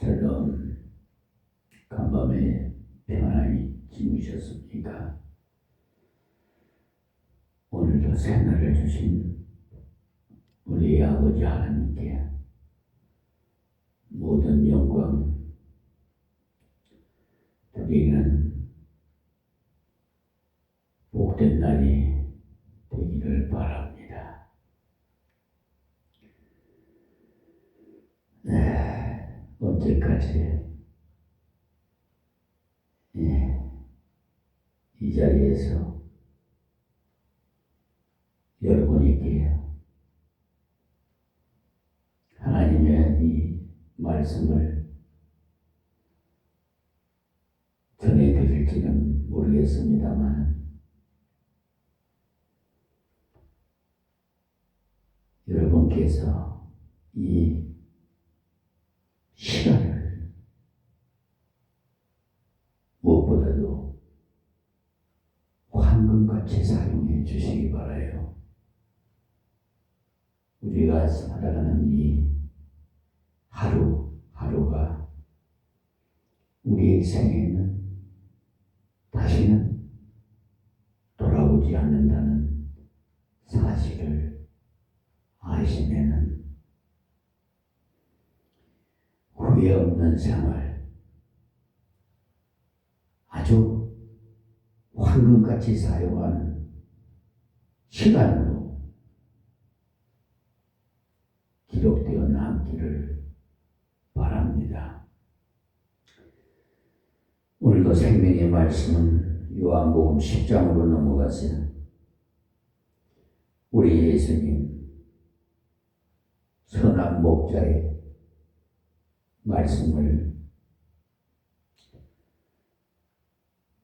샬롬. 간밤에 평안히 지내셨습니까? 오늘도 새날을 주신 우리 아버지 하나님께 모든 영광 드리는 복된 날이 되기를 바랍니다. 언제까지 이 자리에서 여러분에게 하나님의 이 말씀을 전해드릴지는 모르겠습니다만 여러분께서 이 시간을 무엇보다도 황금같이 사용해 주시기 바라요. 우리가 살아가는 이 하루하루가 우리의 생에는 다시는 돌아오지 않는다는 사실을 아시면은 후회 없는 생활, 아주 황금같이 사용하는 시간으로 기록되어 남기를 바랍니다. 오늘도 생명의 말씀은 요한복음 10장으로 넘어가서 우리 예수님 선한 목자의 말씀을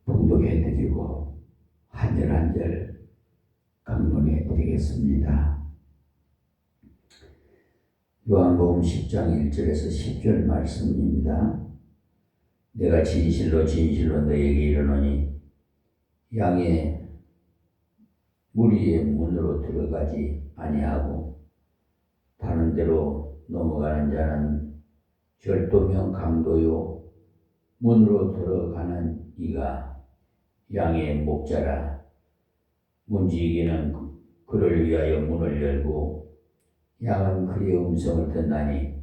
봉독해드리고 한 절 한 절 강론해드리겠습니다. 요한복음 10장 1절에서 10절 말씀입니다. 내가 진실로 진실로 너에게 이르노니 양의 무리의 문으로 들어가지 아니하고 다른 데로 넘어가는 자는 절도며 강도요 문으로 들어가는 이가 양의 목자라. 문지기는 그를 위하여 문을 열고 양은 그의 음성을 듣나니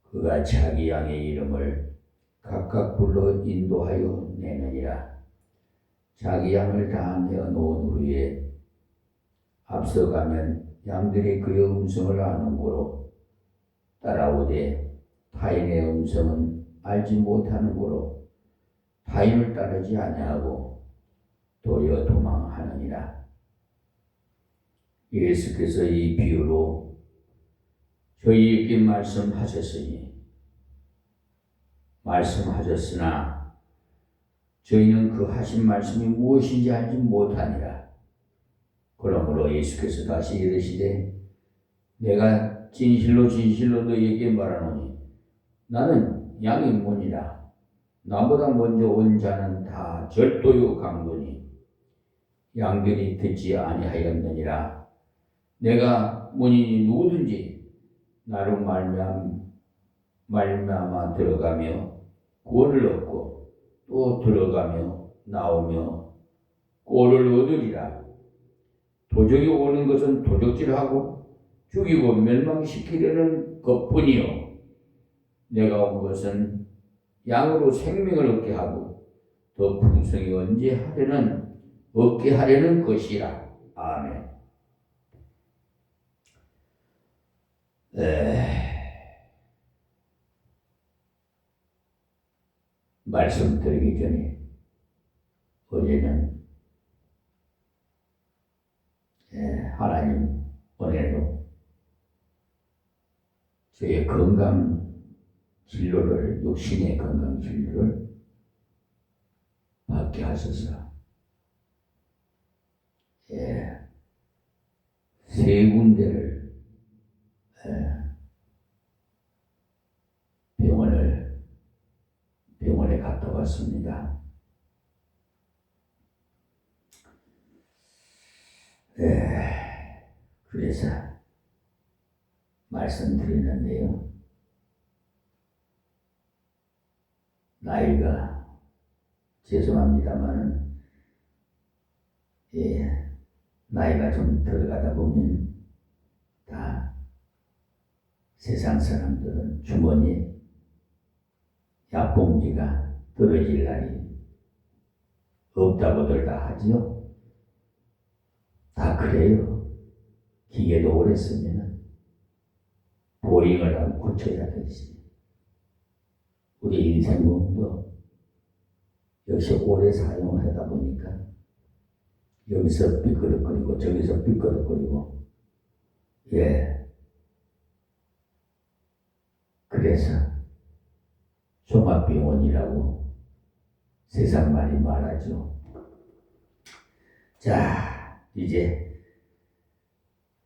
그가 자기 양의 이름을 각각 불러 인도하여 내느니라. 자기 양을 다 내어놓은 후에 앞서가면 양들이 그의 음성을 아는 고로 따라오되 타인의 음성은 알지 못하는 고로 타인을 따르지 아니하고 도리어 도망하느니라. 예수께서 이 비유로 저희에게 말씀하셨으나 저희는 그 하신 말씀이 무엇인지 알지 못하니라. 그러므로 예수께서 다시 이르시되 내가 진실로 진실로 너희에게 말하노니 나는 양의 문이라. 나보다 먼저 온 자는 다 절도요 강도니 양들이 듣지 아니하였느니라. 내가 문이니 누구든지 나로 말미암아 들어가며 구원을 얻고 또 들어가며 나오며 꼴을 얻으리라. 도적이 오는 것은 도적질하고 죽이고 멸망시키려는 것뿐이요 내가 온 것은 양으로 생명을 얻게 하고 더 풍성히 얻게 하려는 것이라. 아멘. 말씀드리기 전에 어제는 하나님 은혜로 저의 건강 진료를, 육신의 건강 진료를 받게 하셔서 세 군데를 병원에 갔다 왔습니다. 그래서 말씀드리는데요. 나이가 죄송합니다만은 나이가 좀 들어가다 보면 다 세상 사람들은 주머니에 약봉지가 떨어질 날이 없다고들 다 하지요. 다 그래요. 기계도 오래 쓰면 보링을 하고 고쳐야 되지. 우리 인생공도 역시 오래 사용하다 보니까 여기서 삐끄덕거리고 저기서 삐끄덕거리고 그래서 종합병원이라고 세상 말이 말하죠. 자, 이제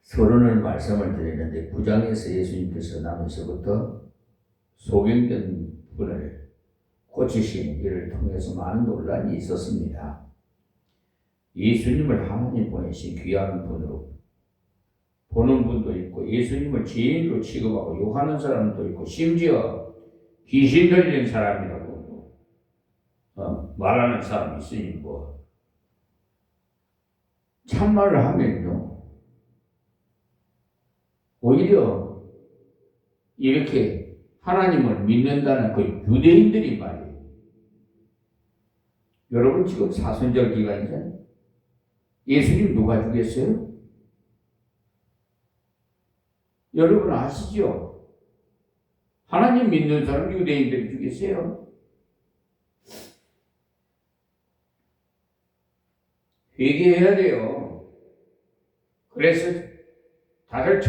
서론을 말씀을 드리는데 9장에서 예수님께서 나면서부터 소경된 분을 고치신 일을 통해서 많은 논란이 있었습니다. 예수님을 하나님 보내신 귀한 분으로 보는 분도 있고 예수님을 죄인으로 취급하고 욕하는 사람도 있고 심지어 귀신 들린 사람이라고 말하는 사람이 있으니 참말을 하면요 오히려 이렇게 하나님을 믿는다는 그 유대인들이 말이에요. 여러분 지금 사순절 기간이잖아요. 예수님 누가 죽였어요? 여러분 아시죠? 하나님 믿는 사람 유대인들이 죽였어요. 회개해야 돼요. 그래서 다들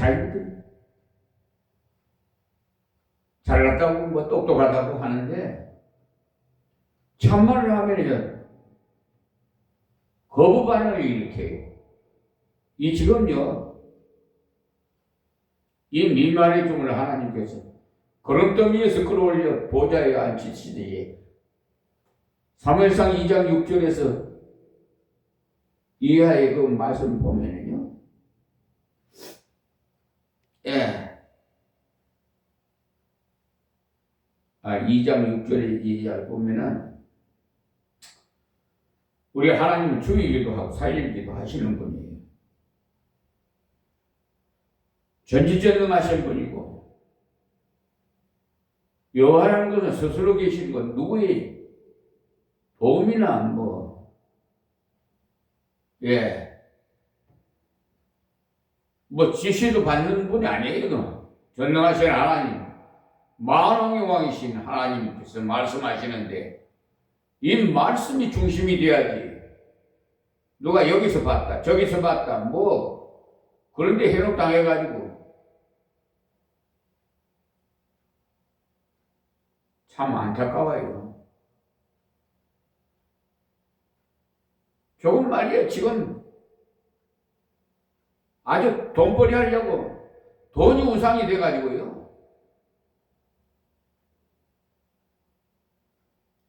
잘났다고 똑똑하다고 하는데 참말을 하면요 거부 반응을 일으켜요. 이 지금요 이 미만의 종을 하나님께서 거름더미에서 끌어올려 보좌에 앉히시되 사무엘상 2장 6절에서 이하의 그 말씀 보면은요 2장 6절에 이하를 보면은 우리 하나님은 주이기도 하고 살리기도 하시는 분이에요. 전지전능하신 분이고 여호와라는 것은 스스로 계신 것 누구의 도움이나 지시도 받는 분이 아니에요. 전능하신 하나님 만왕의 왕이신 하나님께서 말씀하시는데 이 말씀이 중심이 돼야지. 누가 여기서 봤다 저기서 봤다 그런데 해롭당해가지고 참 안타까워요. 조금 말이에요. 지금 아주 돈벌이 하려고 돈이 우상이 돼가지고요.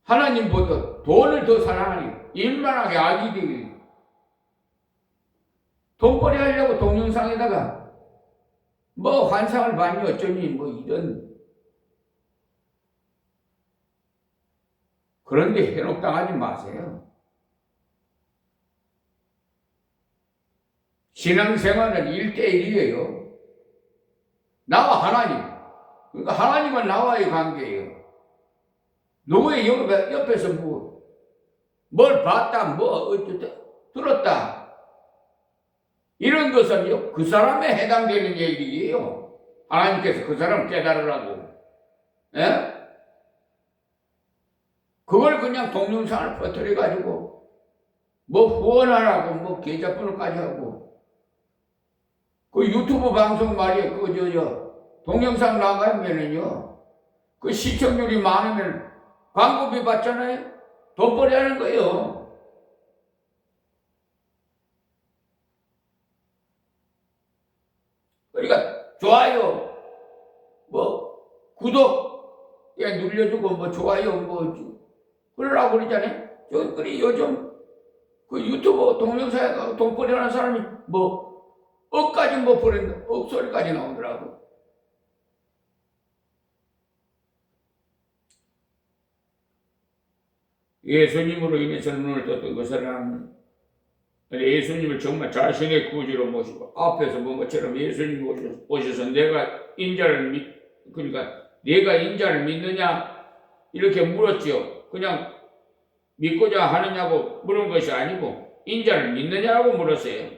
하나님보다 돈을 더 사랑하니 일만하게 악이 되기. 돈벌이 하려고 동영상에다가 환상을 봤니 어쩌니 이런. 그런데 해롭당하지 마세요. 신앙생활은 1대1이에요. 나와 하나님. 그러니까 하나님은 나와의 관계예요. 누구의 옆에서 뭘 봤다, 들었다. 이런 것은요, 그 사람에 해당되는 얘기예요. 하나님께서 그 사람 깨달으라고. 그걸 그냥 동영상을 퍼뜨려가지고, 후원하라고, 계좌번호까지 하고. 그 유튜브 방송 말이에요. 동영상 나가면은요, 그 시청률이 많으면 광고비 받잖아요? 돈벌이 하는 거예요. 그러니까 좋아요, 구독 눌려주고 좋아요 그러라고 그러잖아요. 그래 요즘 그 유튜브 동영상에 돈벌이 하는 사람이 억까지 버리는 억소리까지 나오더라고. 그 예수님으로 인해서 눈을 떴던 그 사람, 예수님을 정말 자신의 구주로 모시고 앞에서 본 것처럼 예수님 오셔서 내가 인자를 그러니까 내가 인자를 믿느냐 이렇게 물었지요. 그냥 믿고자 하느냐고 물은 것이 아니고 인자를 믿느냐고 물었어요.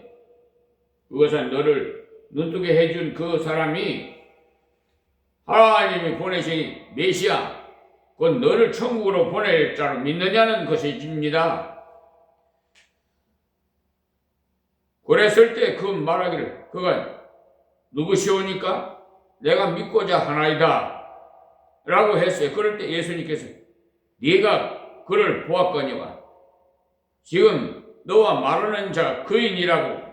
그것은 너를 눈뜨게 해준 그 사람이 하나님이 보내신 메시아, 곧 너를 천국으로 보낼 자로 믿느냐는 것입니다. 그랬을 때 그 말하기를 그가 누구시오니까 내가 믿고자 하나이다 라고 했어요. 그럴 때 예수님께서 네가 그를 보았거니와 지금 너와 말하는 자 그인이라고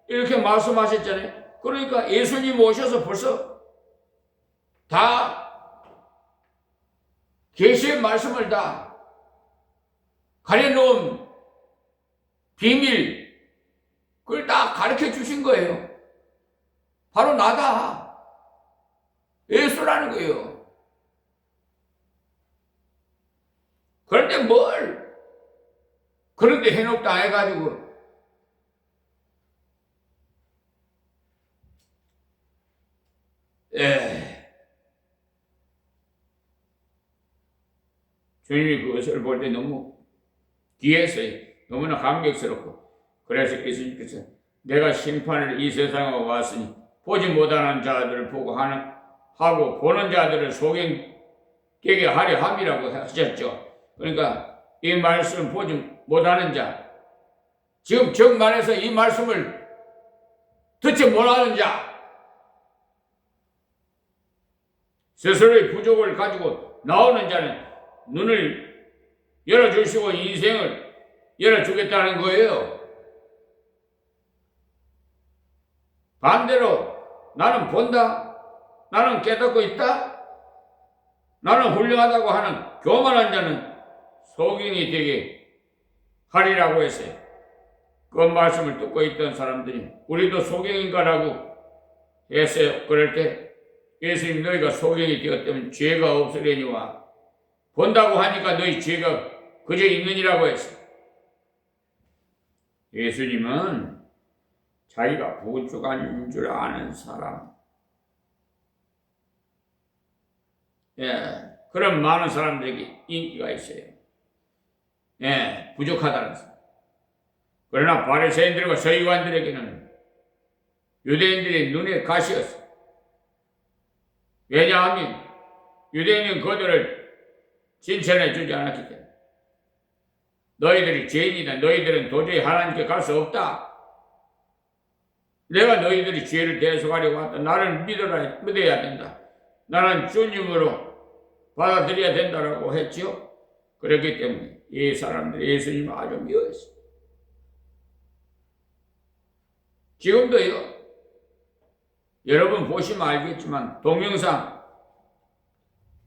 이렇게 말씀하셨잖아요. 그러니까 예수님 오셔서 벌써 다 계시의 말씀을 다 가려놓은 비밀 그걸 다 가르쳐 주신 거예요. 바로 나다. 예수라는 거예요. 그런데 뭘 그런데 해놓다 해가지고 주님이 그것을 볼 때 너무 귀했어요. 너무나 감격스럽고 그래서 예수님께서 내가 심판을 이 세상에 왔으니 보지 못하는 자들을 보고 하고 보는 자들을 소경되게 하려 함이라고 하셨죠. 그러니까 이 말씀을 보지 못하는 자, 지금 정말해서 이 말씀을 듣지 못하는 자, 스스로의 부족을 가지고 나오는 자는 눈을 열어주시고 인생을 열어주겠다는 거예요. 반대로 나는 본다, 나는 깨닫고 있다, 나는 훌륭하다고 하는 교만한 자는 소경이 되게 하리라고 했어요. 그 말씀을 듣고 있던 사람들이 우리도 소경인가라고 했어요. 그럴 때 예수님 너희가 소경이 되었다면 죄가 없으려니와 본다고 하니까 너희 죄가 그저 있느니라고 했어요. 예수님은 자기가 부족한 줄 아는 사람, 그런 많은 사람들에게 인기가 있어요. 부족하다는 사람. 그러나 바리새인들과 서기관들에게는 유대인들의 눈에 가시였어요. 왜냐하면 유대인은 그들을 칭찬해 주지 않았기 때문에 너희들이 죄인이다. 너희들은 도저히 하나님께 갈 수 없다. 내가 너희들이 죄를 대속하려고 왔다. 나를 믿어야 된다. 나는 주님으로 받아들여야 된다라고 했지요. 그렇기 때문에 이 사람들이 예수님을 아주 미워했어요. 지금도요. 여러분 보시면 알겠지만 동영상,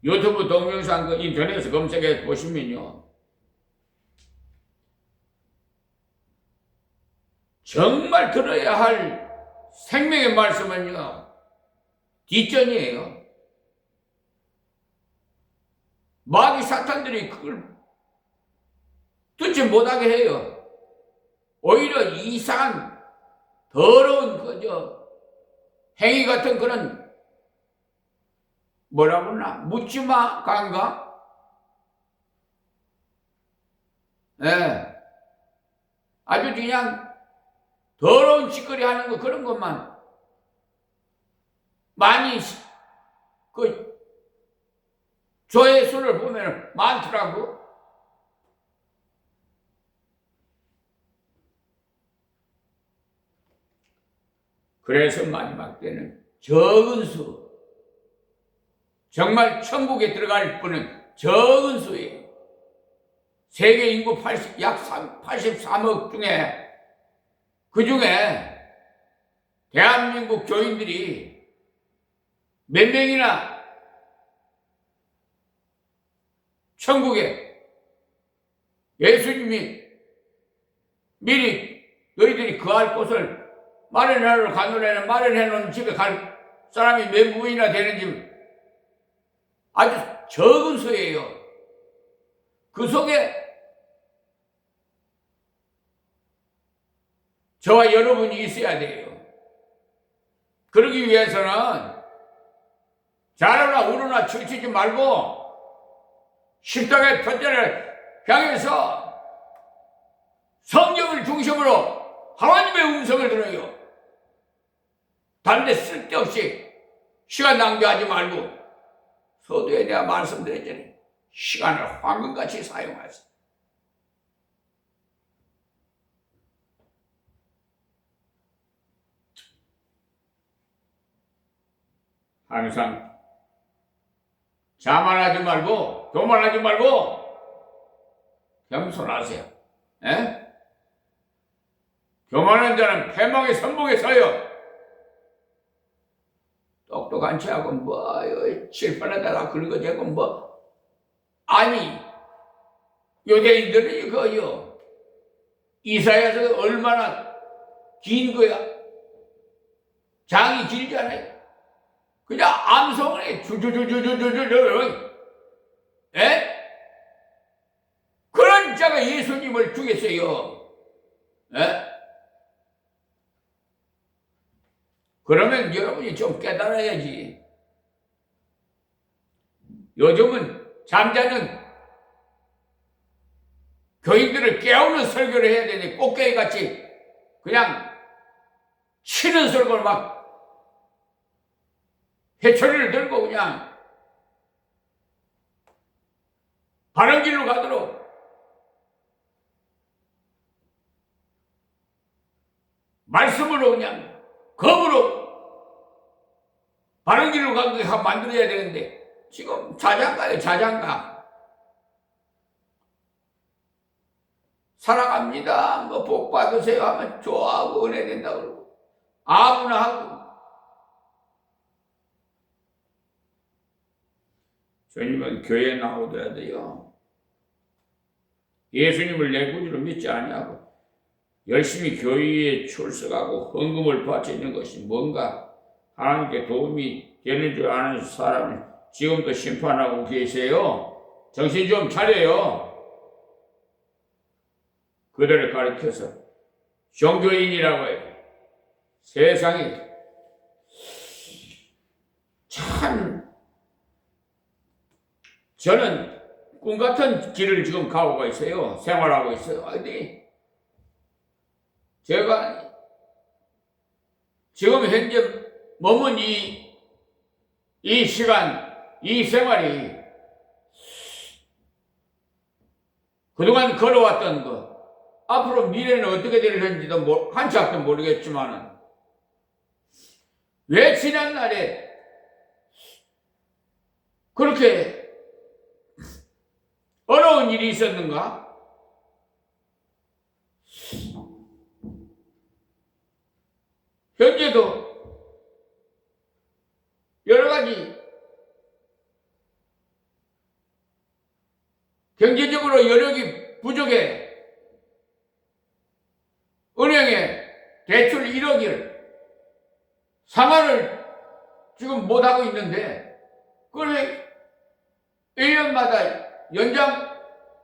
유튜브 동영상 그 인터넷에서 검색해 보시면요. 정말 들어야 할 생명의 말씀은요. 뒷전이에요. 마귀 사탄들이 그걸 듣지 못하게 해요. 오히려 이상한 더러운 그저 행위 같은 그런 뭐라 그러나 묻지마 강가? 아주 그냥 더러운 짓거리 하는 거 그런 것만 많이 그 조회수를 보면 많더라고. 그래서 마지막 때는 적은 수, 정말 천국에 들어갈 분은 적은 수예요. 세계 인구 약 83억 중에 그 중에 대한민국 교인들이 몇 명이나 천국에 예수님이 미리 너희들이 거할 곳을 마련해 놓은 집에 갈 사람이 몇 분이나 되는지 아주 적은 수예요. 그 속에 저와 여러분이 있어야 돼요. 그러기 위해서는 자르나 우르나 치우치지 말고 십자가의 표대를 향해서 성경을 중심으로 하나님의 음성을 들어요. 다른 데 쓸데없이 시간 낭비하지 말고 서두에 내가 말씀드렸잖아요. 시간을 황금같이 사용하세요. 항상 자만하지 말고 교만하지 말고 겸손하세요. 에? 교만한 자는 패망의 선봉에 서요. 똑똑한 체하고 칠판에다가 긁어대고 아니 유대인들이 이거요. 이사야서 얼마나 긴 거야. 장이 길지 않아요. 그냥 암송을 해. 에? 그런 자가 예수님을 주겠어요. 에? 그러면 여러분이 좀 깨달아야지. 요즘은 잠자는 교인들을 깨우는 설교를 해야 되는데 꽃게이 같이 그냥 치는 설교를 막 회초리를 들고 그냥 바른 길로 가도록 말씀으로 그냥 검으로 바른 길로 가게 만들어야 되는데 지금 자장가예요. 자장가. 사랑합니다. 복 받으세요 하면 좋아하고 은혜 된다고 그러고 아무나 하고. 주님은 교회에 나오셔야 돼요. 예수님을 내 구주로 믿지 아니하고 열심히 교회에 출석하고 헌금을 바치는 것이 뭔가 하나님께 도움이 되는 줄 아는 사람을 지금도 심판하고 계세요. 정신 좀 차려요. 그들을 가르쳐서 종교인이라고 해요. 세상이 참 저는 꿈같은 길을 지금 가고 있어요. 생활하고 있어요. 아니 제가 지금 현재 머문 이 시간, 이 생활이 그동안 걸어왔던 것, 앞으로 미래는 어떻게 될는지도 한치 앞도 모르겠지만 왜 지난날에 그렇게 어려운 일이 있었는가? 현재도 여러 가지 경제적으로 여력이 부족해 은행에 대출 1억을 상환을 지금 못하고 있는데 그걸 1년마다 연장하는데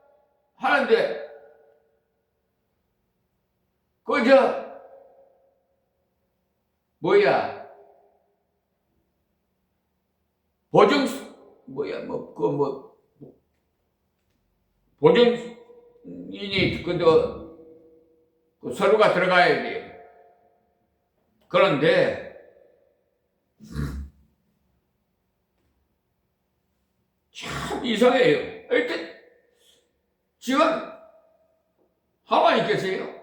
보증인이 서류가 들어가야 돼요. 그런데 참 이상해요. 이렇게 지금 하나님께서요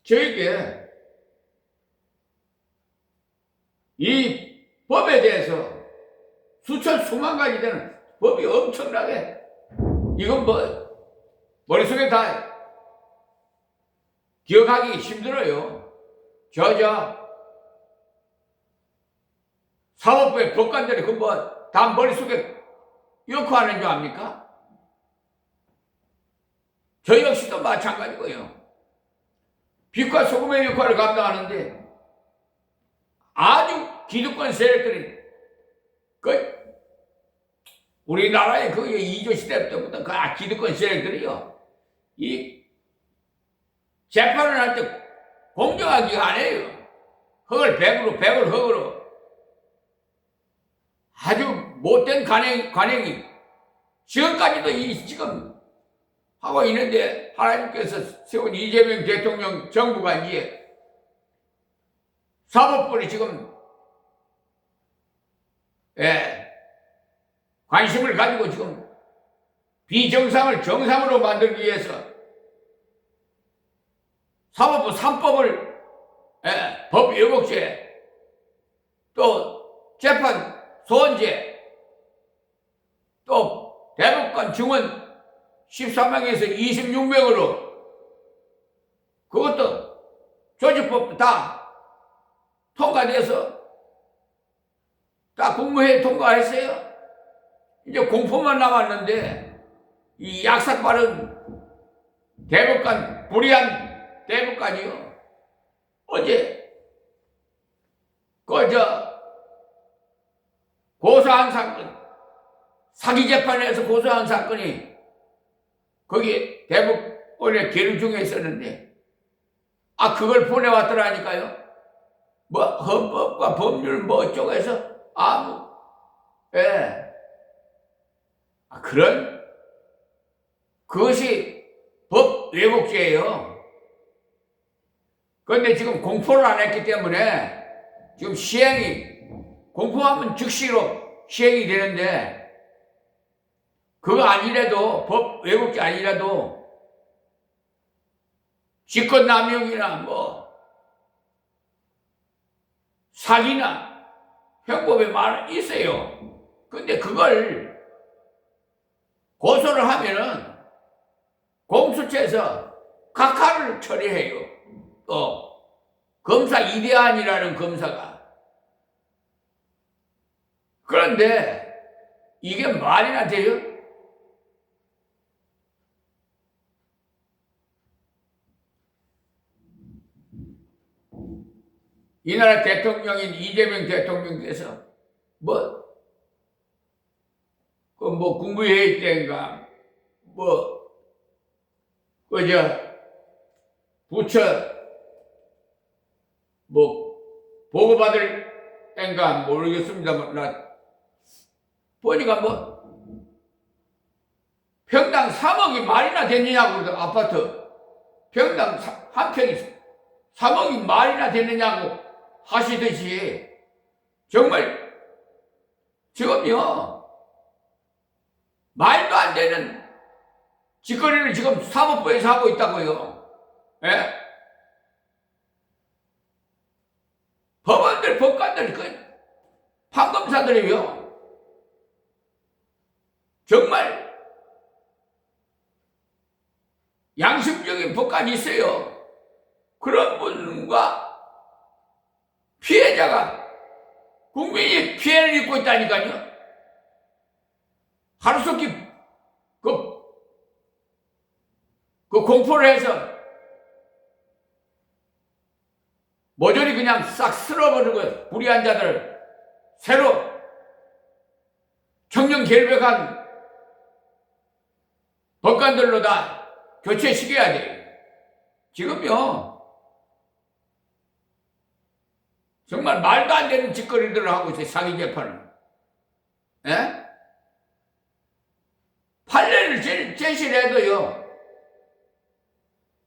저에게 이 법에 대해서 수천 수만 가지 되는 법이 엄청나게 이건 머릿속에 다 기억하기 힘들어요. 사법부의 법관들이 다 머릿속에 넣고 하는 줄 압니까? 저 역시도 마찬가지고요. 빛과 소금의 역할을 감당하는데 아주 기득권 세력들이 우리나라의 이조 시대 때부터 기득권 세력들이요. 재판을 할 때 공정하게 안 해요. 흙을 100으로 흙으로. 아주 못된 관행이 지금까지도 지금 하고 있는데, 하나님께서 세운 이재명 대통령 정부가 이제 사법부를 지금 관심을 가지고 지금 비정상을 정상으로 만들기 위해서 사법부 3법을 법 왜곡죄, 또 재판 소원죄, 또 대법관 증원 13명에서 26명으로 그것도 조직법도 다 통과돼서 다 국무회의 통과했어요. 이제 공포만 남았는데 이 약삭 빠른 대법관, 불의한 대법관이요. 어제 고소한 사건, 사기 재판에서 고소한 사건이 거기 대법원에 계류 중에 있었는데, 그걸 보내왔더라니까요. 뭐 헌법과 법률 뭐 어쩌고해서 그것이 법 왜곡죄예요. 그런데 지금 공포를 안 했기 때문에 지금 공포하면 즉시로 시행이 되는데, 그거 아니라도, 법 왜곡죄 아니라도 직권남용이나 뭐 사기나 형법에 있어요. 근데 그걸 고소를 하면은 공수처에서 각하를 처리해요. 검사 이대한이라는 검사가. 그런데 이게 말이나 돼요? 이 나라 대통령인 이재명 대통령께서 국무회의 때인가 부처 보고받을 때인가 모르겠습니다만, 나 보니까 평당 3억이 말이나 됐느냐고. 그 아파트 평당 한 평이 3억이 말이나 됐느냐고 하시듯이, 정말 지금요 말도 안 되는 짓거리를 지금 사법부에서 하고 있다고요. 법원들, 법관들, 판검사들이요, 정말 양심적인 법관이 있어요. 그런 분과 피해자가, 국민이 피해를 입고 있다니까요. 하루속히 그 공포를 해서 모조리 그냥 싹 쓸어버리고, 불의한 자들 새로 청렴결백한 법관들로 다 교체시켜야 돼요. 지금요 정말 말도 안 되는 짓거리들을 하고 있어요. 사기 재판을. 판례를 제시해도요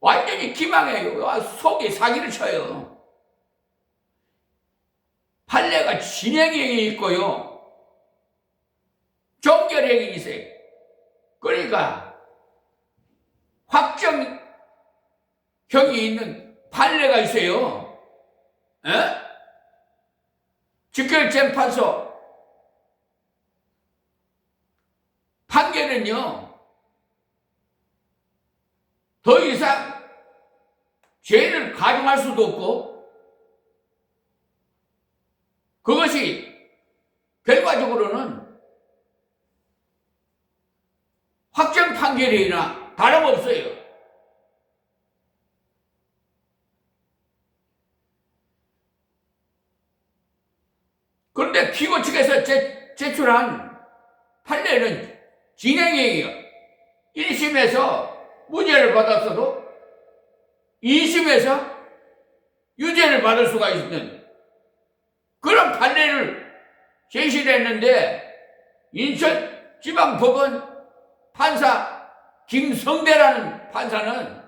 완전히 기망해요. 속에 사기를 쳐요. 판례가 진행형이 있고요, 종결형이 있어요. 그러니까 확정형이 있는 판례가 있어요. 직결재판소 판결은요 더 이상 죄를 가중할 수도 없고, 그것이 결과적으로는 확정 판결이나 다름없어요. 그런데 피고 측에서 제출한 판례는 진행형이에요. 1심에서 무죄를 받았어도 2심에서 유죄를 받을 수가 있는 그런 판례를 제시를 했는데, 인천지방법원 판사 김성대라는 판사는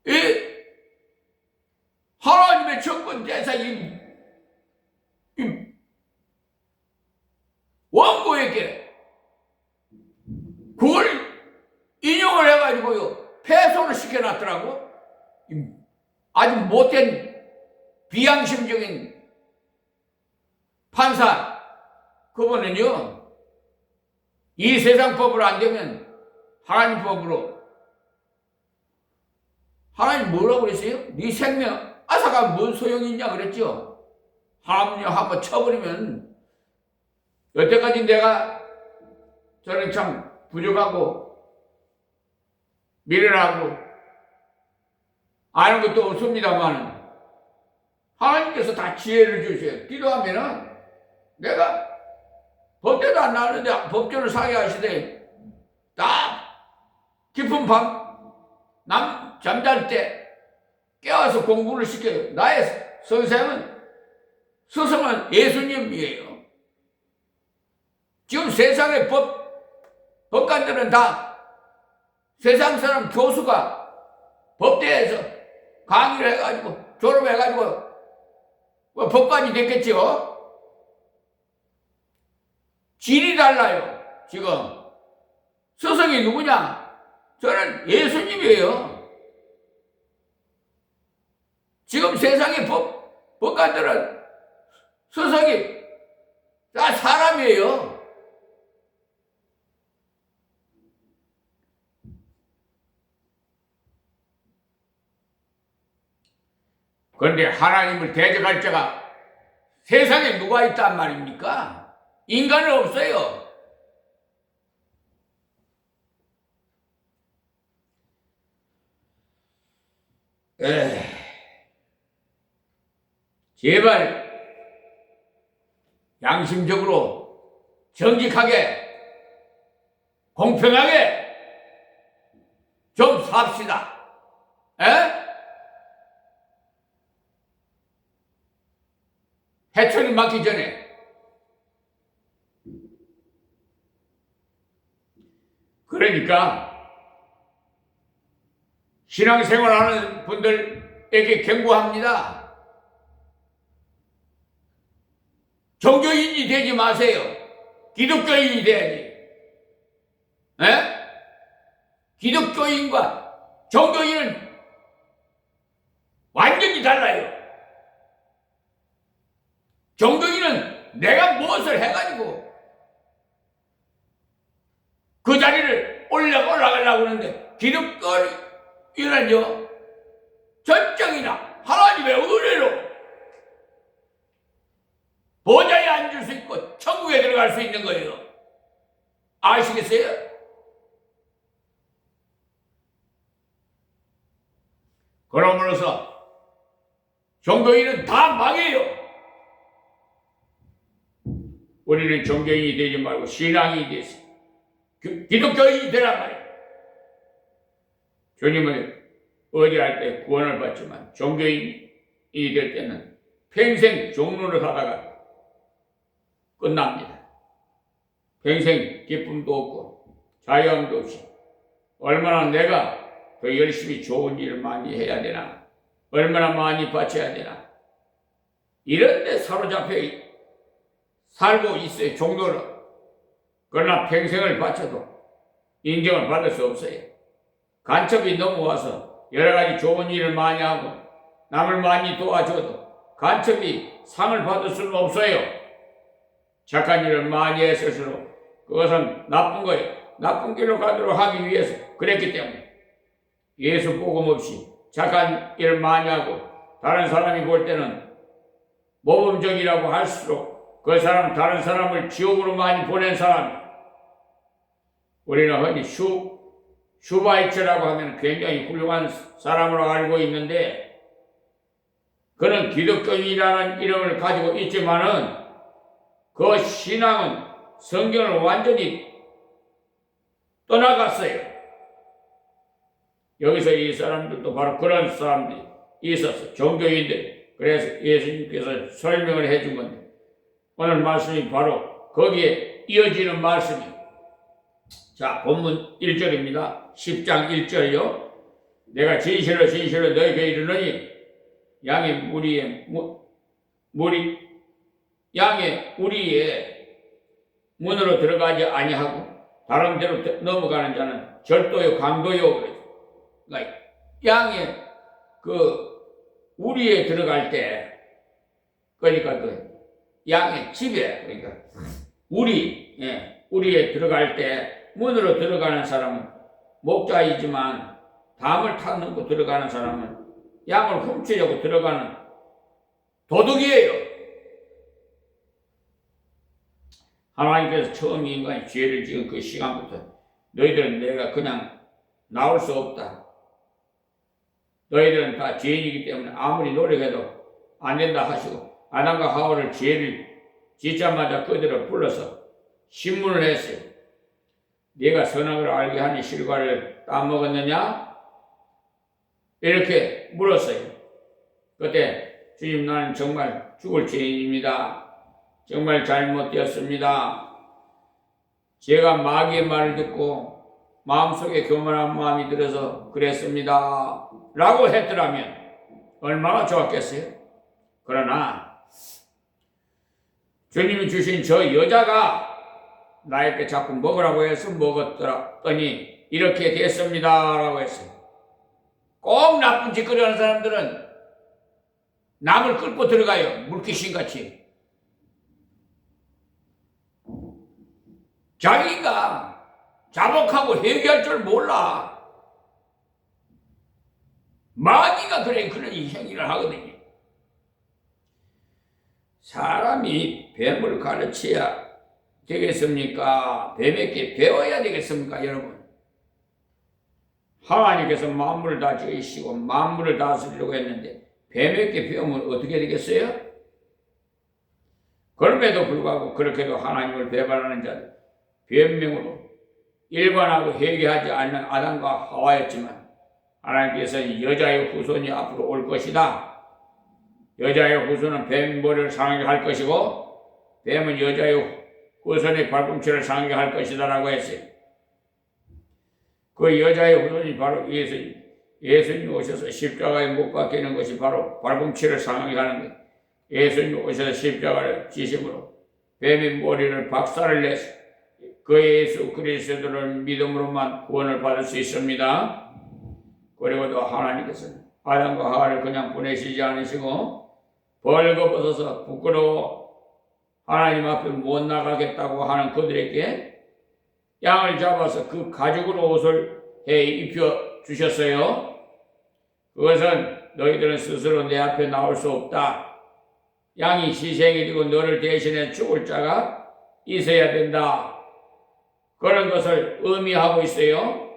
이 하나님의 정권 대사 이 원고에게 그걸 인용을 해가지고요, 패소를 시켜놨더라고. 아주 못된 비양심적인 판사 그분은요, 이 세상 법으로 안 되면 하나님 법으로, 하나님 뭐라고 그랬어요? 네 생명 앗아가 뭔 소용이 있냐 그랬죠. 하나님요 한번 쳐버리면, 여태까지 내가 저는 참 부족하고 미련하고 아는 것도 없습니다만, 하나님께서 다 지혜를 주셔요. 기도하면은 내가 법대도 안 나오는데 법전을 사게 하시되, 딱 깊은 밤 잠잘 때 깨워서 공부를 시켜요. 나의 선생은 스승은 예수님이에요. 지금 세상의 법관들은 다 세상 사람 교수가 법대에서 강의를 해가지고 졸업해가지고 법관이 됐겠죠. 질이 달라요. 지금 스승이 누구냐? 저는 예수님이에요. 지금 세상의 법관들은 스승이 다 사람이에요. 그런데 하나님을 대적할 자가 세상에 누가 있단 말입니까? 인간은 없어요. 제발 양심적으로 정직하게 공평하게 좀 삽시다. 해초리 맞기 전에. 그러니까 신앙생활하는 분들에게 경고합니다. 종교인이 되지 마세요. 기독교인이 돼야지. 기독교인과 종교인은 완전히 달라요. 종교인은 내가 무엇을 해가지고 그 자리를 올라가려고 하는데, 기독교인은요, 전적이나 하나님의 은혜로 보좌에 앉을 수 있고 천국에 들어갈 수 있는 거예요. 아시겠어요? 그러므로서 종교인은 다 망해요. 우리는 종교인이 되지 말고 신앙이 되세요. 기독교인이 되란 말이에요. 주님은 의지할 때 구원을 받지만 종교인이 될 때는 평생 종로를 하다가 끝납니다. 평생 기쁨도 없고 자유함도 없이 얼마나 내가 더 열심히 좋은 일을 많이 해야 되나, 얼마나 많이 바쳐야 되나, 이런 데 사로잡혀 살고 있어요, 종로를. 그러나 평생을 바쳐도 인정을 받을 수 없어요. 간첩이 넘어와서 여러 가지 좋은 일을 많이 하고 남을 많이 도와줘도 간첩이 상을 받을 수는 없어요. 착한 일을 많이 했을수록 그것은 나쁜 거예요. 나쁜 길로 가도록 하기 위해서 그랬기 때문에 예수 복음 없이 착한 일을 많이 하고 다른 사람이 볼 때는 모범적이라고 할수록 그 사람, 다른 사람을 지옥으로 많이 보낸 사람. 우리는 흔히 슈바이처라고 하면 굉장히 훌륭한 사람으로 알고 있는데, 그는 기독교인이라는 이름을 가지고 있지만은 그 신앙은 성경을 완전히 떠나갔어요. 여기서 이 사람들도 바로 그런 사람들이 있었어. 종교인들. 그래서 예수님께서 설명을 해준 건데 오늘 말씀이 바로 거기에 이어지는 말씀이에요. 자, 본문 1절입니다. 10장 1절이요. 내가 진실로 진실로 너희에게 이르노니 양의 양의 우리의 문으로 들어가지 아니하고 다른 데로 넘어가는 자는 절도요 강도요. 그러니까 양의 우리에 들어갈 때, 그러니까 양의 집에, 그러니까 우리에 들어갈 때 문으로 들어가는 사람은 목자이지만 담을 타놓고 들어가는 사람은 양을 훔치려고 들어가는 도둑이에요. 하나님께서 처음 인간이 죄를 지은 그 시간부터 너희들은 내가 그냥 나올 수 없다. 너희들은 다 죄인이기 때문에 아무리 노력해도 안 된다 하시고 아담과 하와를 죄를 짓자마자 그대로 불러서 신문을 했어요. 네가 선악을 알게 하니 실과를 따먹었느냐? 이렇게 물었어요. 그때 주님, 나는 정말 죽을 죄인입니다. 정말 잘못되었습니다. 제가 마귀의 말을 듣고 마음속에 교만한 마음이 들어서 그랬습니다. 라고 했더라면 얼마나 좋았겠어요? 그러나 주님이 주신 저 여자가 나에게 자꾸 먹으라고 해서 먹었더니 이렇게 됐습니다. 라고 했어요. 꼭 나쁜 짓거리 하는 사람들은 남을 끌고 들어가요. 물귀신같이. 자기가 자복하고 회개할 줄 몰라. 마귀가 그런 행위를 하거든요. 사람이 뱀을 가르쳐야 되겠습니까? 뱀에게 배워야 되겠습니까, 여러분? 하나님께서 만물을 다 지으시고 만물을 다스리려고 했는데 뱀에게 배우면 어떻게 되겠어요? 그럼에도 불구하고 그렇게도 하나님을 배반하는 자들, 변명으로 일관하고 회개하지 않는 아담과 하와였지만 하나님께서는 여자의 후손이 앞으로 올 것이다. 여자의 후손은 뱀 머리를 상하게 할 것이고 뱀은 여자의 후손의 발꿈치를 상하게 할 것이다 라고 했어요. 그 여자의 후손이 바로 예수님. 예수님이 오셔서 십자가에 못 박히는 것이 바로 발꿈치를 상하게 하는 것. 예수님이 오셔서 십자가를 지심으로 뱀의 머리를 박살을 내서 그 예수 그리스도를 믿음으로만 구원을 받을 수 있습니다. 그리고 또 하나님께서는 아담과 하와를 그냥 보내시지 않으시고 벌거벗어서 부끄러워 하나님 앞에 못 나가겠다고 하는 그들에게 양을 잡아서 그 가죽으로 옷을 해 입혀 주셨어요. 그것은 너희들은 스스로 내 앞에 나올 수 없다. 양이 희생이 되고 너를 대신해 죽을 자가 있어야 된다. 그런 것을 의미하고 있어요.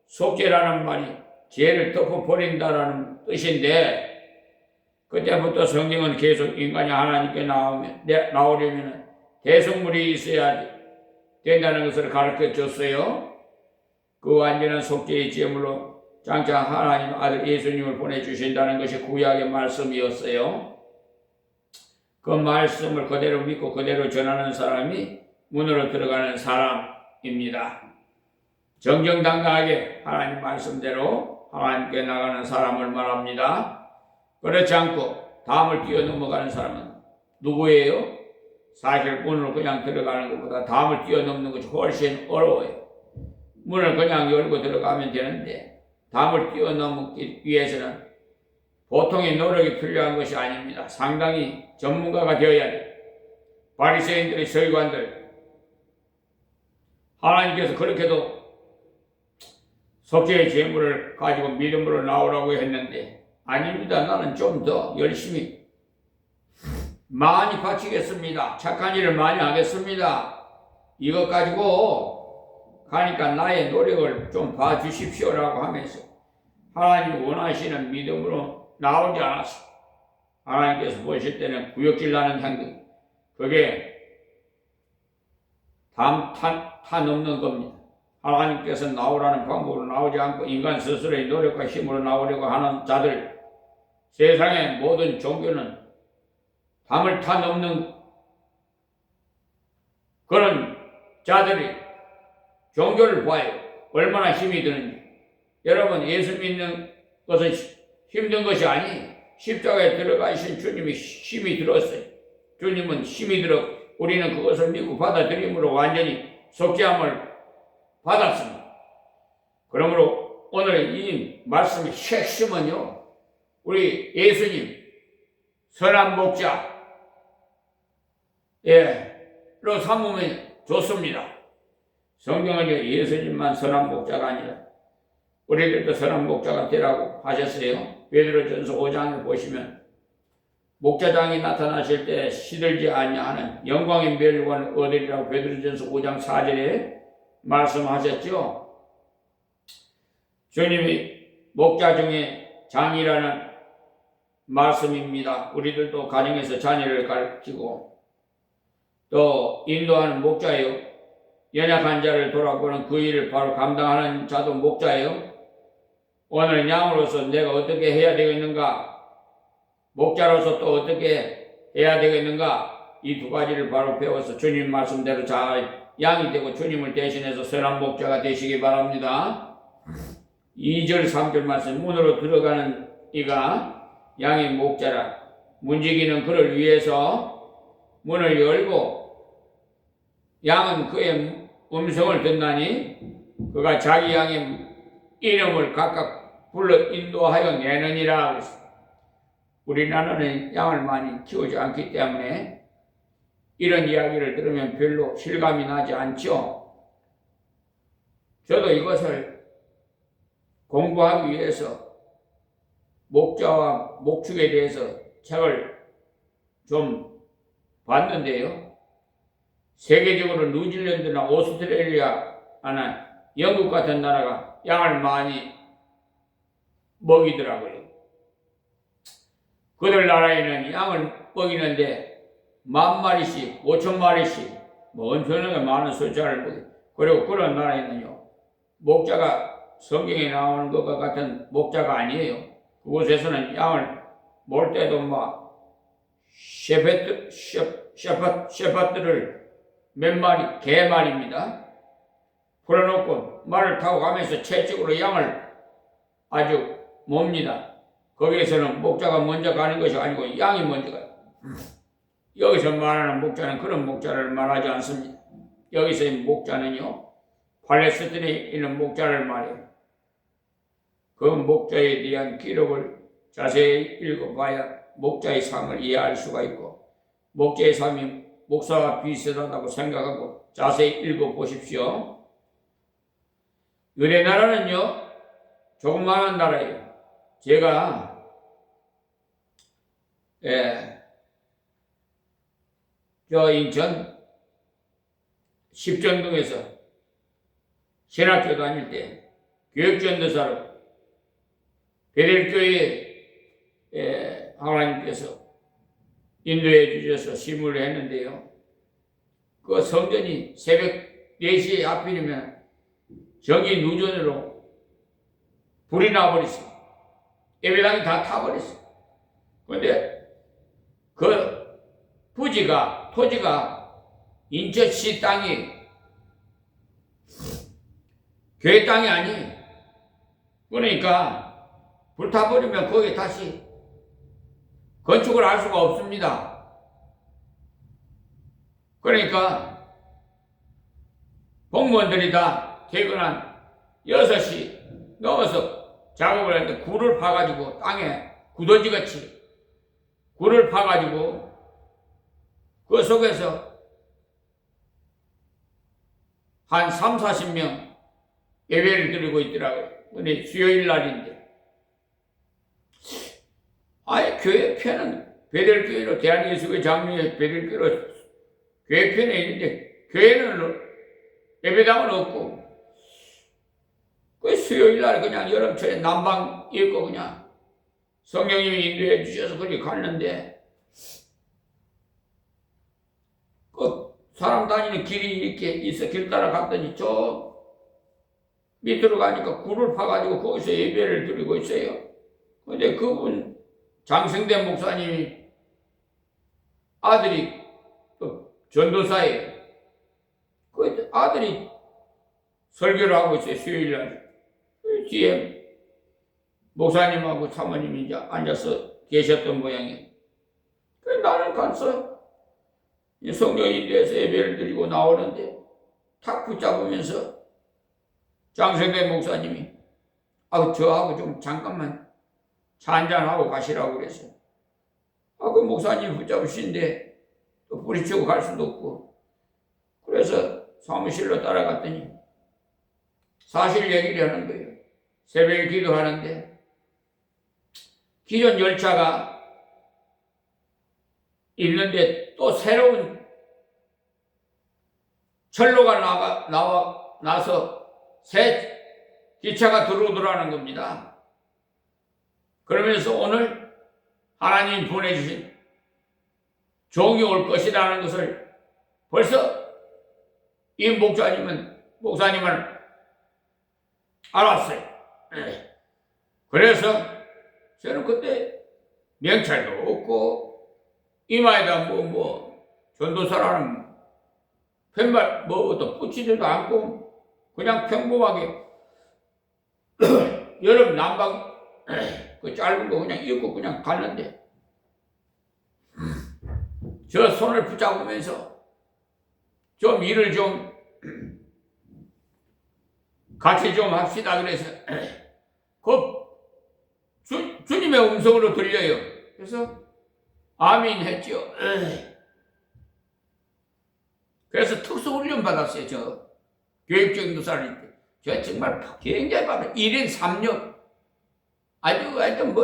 속죄라는 말이 죄를 덮어버린다라는 뜻인데 그때부터 성경은 계속 인간이 하나님께 나오려면 대속물이 있어야 된다는 것을 가르쳐 줬어요. 그 완전한 속죄의 제물로 장차 하나님 아들 예수님을 보내주신다는 것이 구약의 말씀이었어요. 그 말씀을 그대로 믿고 그대로 전하는 사람이 문으로 들어가는 사람입니다. 정정당당하게 하나님 말씀대로 하나님께 나가는 사람을 말합니다. 그렇지 않고 담을 뛰어넘어가는 사람은 누구예요? 사실 문으로 그냥 들어가는 것보다 담을 뛰어넘는 것이 훨씬 어려워요. 문을 그냥 열고 들어가면 되는데 담을 뛰어넘기 위해서는 보통의 노력이 필요한 것이 아닙니다. 상당히 전문가가 되어야 돼요. 바리새인들의 서기관들, 하나님께서 그렇게도 속죄의 제물을 가지고 믿음으로 나오라고 했는데 아닙니다. 나는 좀 더 열심히 많이 바치겠습니다. 착한 일을 많이 하겠습니다. 이것 가지고 가니까 나의 노력을 좀 봐주십시오라고 하면서 하나님이 원하시는 믿음으로 나오지 않았어. 하나님께서 보실 때는 구역질 나는 행동, 그게 타 넘는 겁니다. 하나님께서 나오라는 방법으로 나오지 않고 인간 스스로의 노력과 힘으로 나오려고 하는 자들, 세상의 모든 종교는 담을 타 넘는 그런 자들이 종교를 봐요. 얼마나 힘이 드는지. 여러분, 예수 믿는 것은 힘든 것이 아니, 십자가에 들어가신 주님이 힘이 들었어요. 주님은 힘이 들어 우리는 그것을 믿고 받아들임으로 완전히 속죄함을 받았습니다. 그러므로 오늘 이 말씀의 핵심은요, 우리 예수님 선한 목자로 삼으면 좋습니다. 성경은 예수님만 선한 목자가 아니라 우리들도 선한 목자가 되라고 하셨어요. 베드로전서 5장을 보시면 목자장이 나타나실 때 시들지 아니하는 영광의 멸관을 얻으리라고 베드로전서 5장 4절에 말씀하셨죠. 주님이 목자 중에 장이라는 말씀입니다. 우리들도 가정에서 자녀를 가르치고 또 인도하는 목자예요. 연약한 자를 돌아보는 그 일을 바로 감당하는 자도 목자예요. 오늘 양으로서 내가 어떻게 해야 되겠는가? 목자로서 또 어떻게 해야 되겠는가? 이 두 가지를 바로 배워서 주님 말씀대로 잘 양이 되고 주님을 대신해서 선한 목자가 되시기 바랍니다. 2절 3절 말씀, 문으로 들어가는 이가 양의 목자라. 문지기는 그를 위해서 문을 열고 양은 그의 음성을 듣나니 그가 자기 양의 이름을 각각 불러 인도하여 내느니라. 우리나라는 양을 많이 키우지 않기 때문에 이런 이야기를 들으면 별로 실감이 나지 않죠. 저도 이것을 공부하기 위해서 목자와 목축에 대해서 책을 좀 봤는데요. 세계적으로 뉴질랜드나 오스트레일리아나 영국 같은 나라가 양을 많이 먹이더라고요. 그들 나라에는 양을 먹이는데 10,000마리씩, 5,000마리씩 엄청나게 많은 숫자를 먹여요. 그리고 그런 나라에는요, 목자가 성경에 나오는 것과 같은 목자가 아니에요. 그곳에서는 양을 몰 때도 셰퍼드를 몇 마리, 개 말입니다. 풀어놓고 말을 타고 가면서 채찍으로 양을 아주 몹니다. 거기에서는 목자가 먼저 가는 것이 아니고 양이 먼저 가요. 여기서 말하는 목자는 그런 목자를 말하지 않습니다. 여기서의 목자는요, 팔레스틴에 있는 목자를 말해요. 그 목자에 대한 기록을 자세히 읽어봐야 목자의 삶을 이해할 수가 있고, 목자의 삶이 목사와 비슷하다고 생각하고 자세히 읽어보십시오. 우리나라는요, 조그마한 나라예요. 제가 저 인천 십전동에서 신학교 다닐 때 교육전도사로 베델교회 하나님께서 인도해 주셔서 심을 했는데요. 그 성전이 새벽 4시에 하필이면 전기 누전으로 불이 나버렸어요. 예배당이 다 타버렸어요. 그런데 그 토지가 인천시 땅이 교회 땅이 아니에요. 그러니까 불타버리면 거기에 다시 건축을 할 수가 없습니다. 그러니까 공무원들이 다 퇴근한 6시 넘어서 작업을 했는데 굴을 파가지고 땅에 구더지같이 굴을 파가지고 그 속에서 한 30-40명 예배를 드리고 있더라고요. 근데 수요일 날인데 아예 교회 편은 베델교회로 대한예수교회 장로회 베델교회로 교회 편에 있는데 교회는 예배당은 없고 그 수요일 날 그냥 여름철에 난방 입고 그냥 성령님이 인도해 주셔서 그렇게 갔는데 그 사람 다니는 길이 이렇게 있어. 길 따라 갔더니 저 밑으로 가니까 굴을 파가지고 거기서 예배를 드리고 있어요. 근데 그분 장승대 목사님이 아들이 전도사예요. 그 아들이 설교를 하고 있어요. 수요일날. 뒤에 목사님하고 사모님이 이제 앉아서 계셨던 모양이에요. 그래서 나는 가서 성령이 돼서 예배를 드리고 나오는데 탁 붙잡으면서 장성대 목사님이 저하고 좀 잠깐만 차 한잔하고 가시라고 그랬어요. 그 목사님 붙잡으신데 또 부딪히고 갈 수도 없고 그래서 사무실로 따라갔더니 사실 얘기를 하는 거예요. 새벽에 기도하는데 기존 열차가 있는데 또 새로운 철로가 나서 새 기차가 들어오더라는 겁니다. 그러면서 오늘 하나님이 보내주신 종이 올 것이라는 것을 벌써 이 목사님은 알았어요. 그래서 저는 그때 명찰도 없고 이마에다 전도사라는 팻말 또 붙이지도 않고 그냥 평범하게 여름 난방 그 짧은 거 그냥 입고 그냥 갔는데 저 손을 붙잡으면서 좀 일을 좀 같이 좀 합시다 그래서 주님의 음성으로 들려요. 그래서 아멘 했죠. 그래서 특수훈련 받았어요. 저 교육적 노사를 때. 저 정말 굉장히 바빠. 1인 3역. 하여튼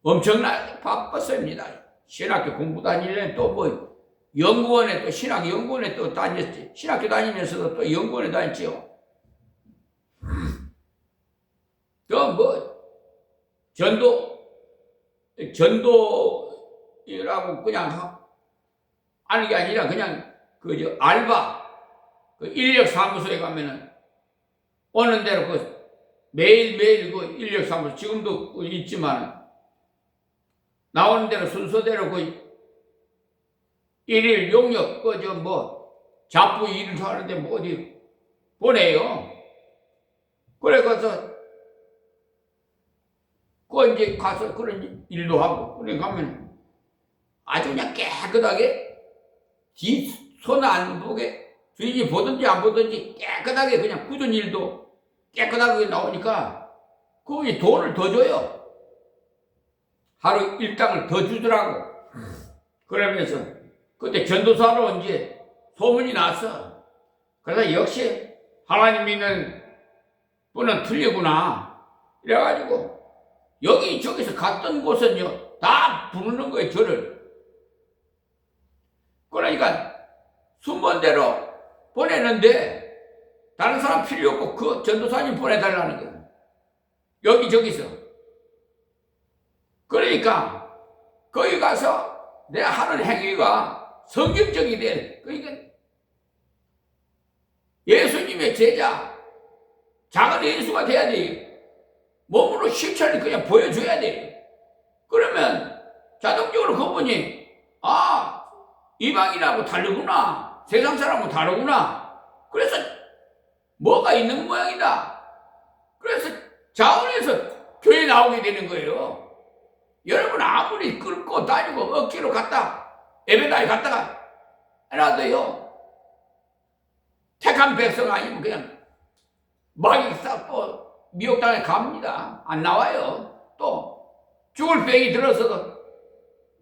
엄청나게 바빴습니다. 신학교 공부 다니려면 또 연구원에 또 신학연구원에 또 다녔지. 신학교 다니면서도 또 연구원에 다녔죠. 또 전도라고 그냥 하는 게 아니라 그냥 알바 인력 사무소에 가면은 오는 대로 매일매일 인력 사무소 지금도 있지만 나오는 대로 순서대로 일일 용역 잡부 일을 하는데 어디 보내요. 그래 가서 이제 가서 그런 일도 하고 그래 가면 아주 그냥 깨끗하게 손 안 보게 주인이 보든지 안 보든지 깨끗하게 그냥 굳은 일도 깨끗하게 나오니까 거기 돈을 더 줘요. 하루 일당을 더 주더라고. 그러면서 그때 전도사로 이제 소문이 났어. 그래서 역시 하나님 믿는 분은 틀리구나. 이래가지고 여기저기서 갔던 곳은요 다 부르는 거예요. 저를. 그러니까 순번대로 보내는데 다른 사람 필요 없고 그 전도사님 보내달라는 거예요. 여기저기서. 그러니까 거기 가서 내가 하는 행위가 성경적이 돼. 그러니까 예수님의 제자 작은 예수가 돼야 돼요. 몸으로 실천을 그냥 보여줘야 돼요. 그러면 자동적으로 그분이 이방인하고 다르구나. 세상 사람하고 다르구나. 그래서 뭐가 있는 모양이다. 그래서 자원해서 교회 나오게 되는 거예요. 여러분 아무리 끌고 다니고 억지로 예배당에 갔다가 해놔도요. 택한 백성 아니면 그냥 막이 쌓고 미혹당에 갑니다. 안 나와요. 또 죽을 병이 들어서도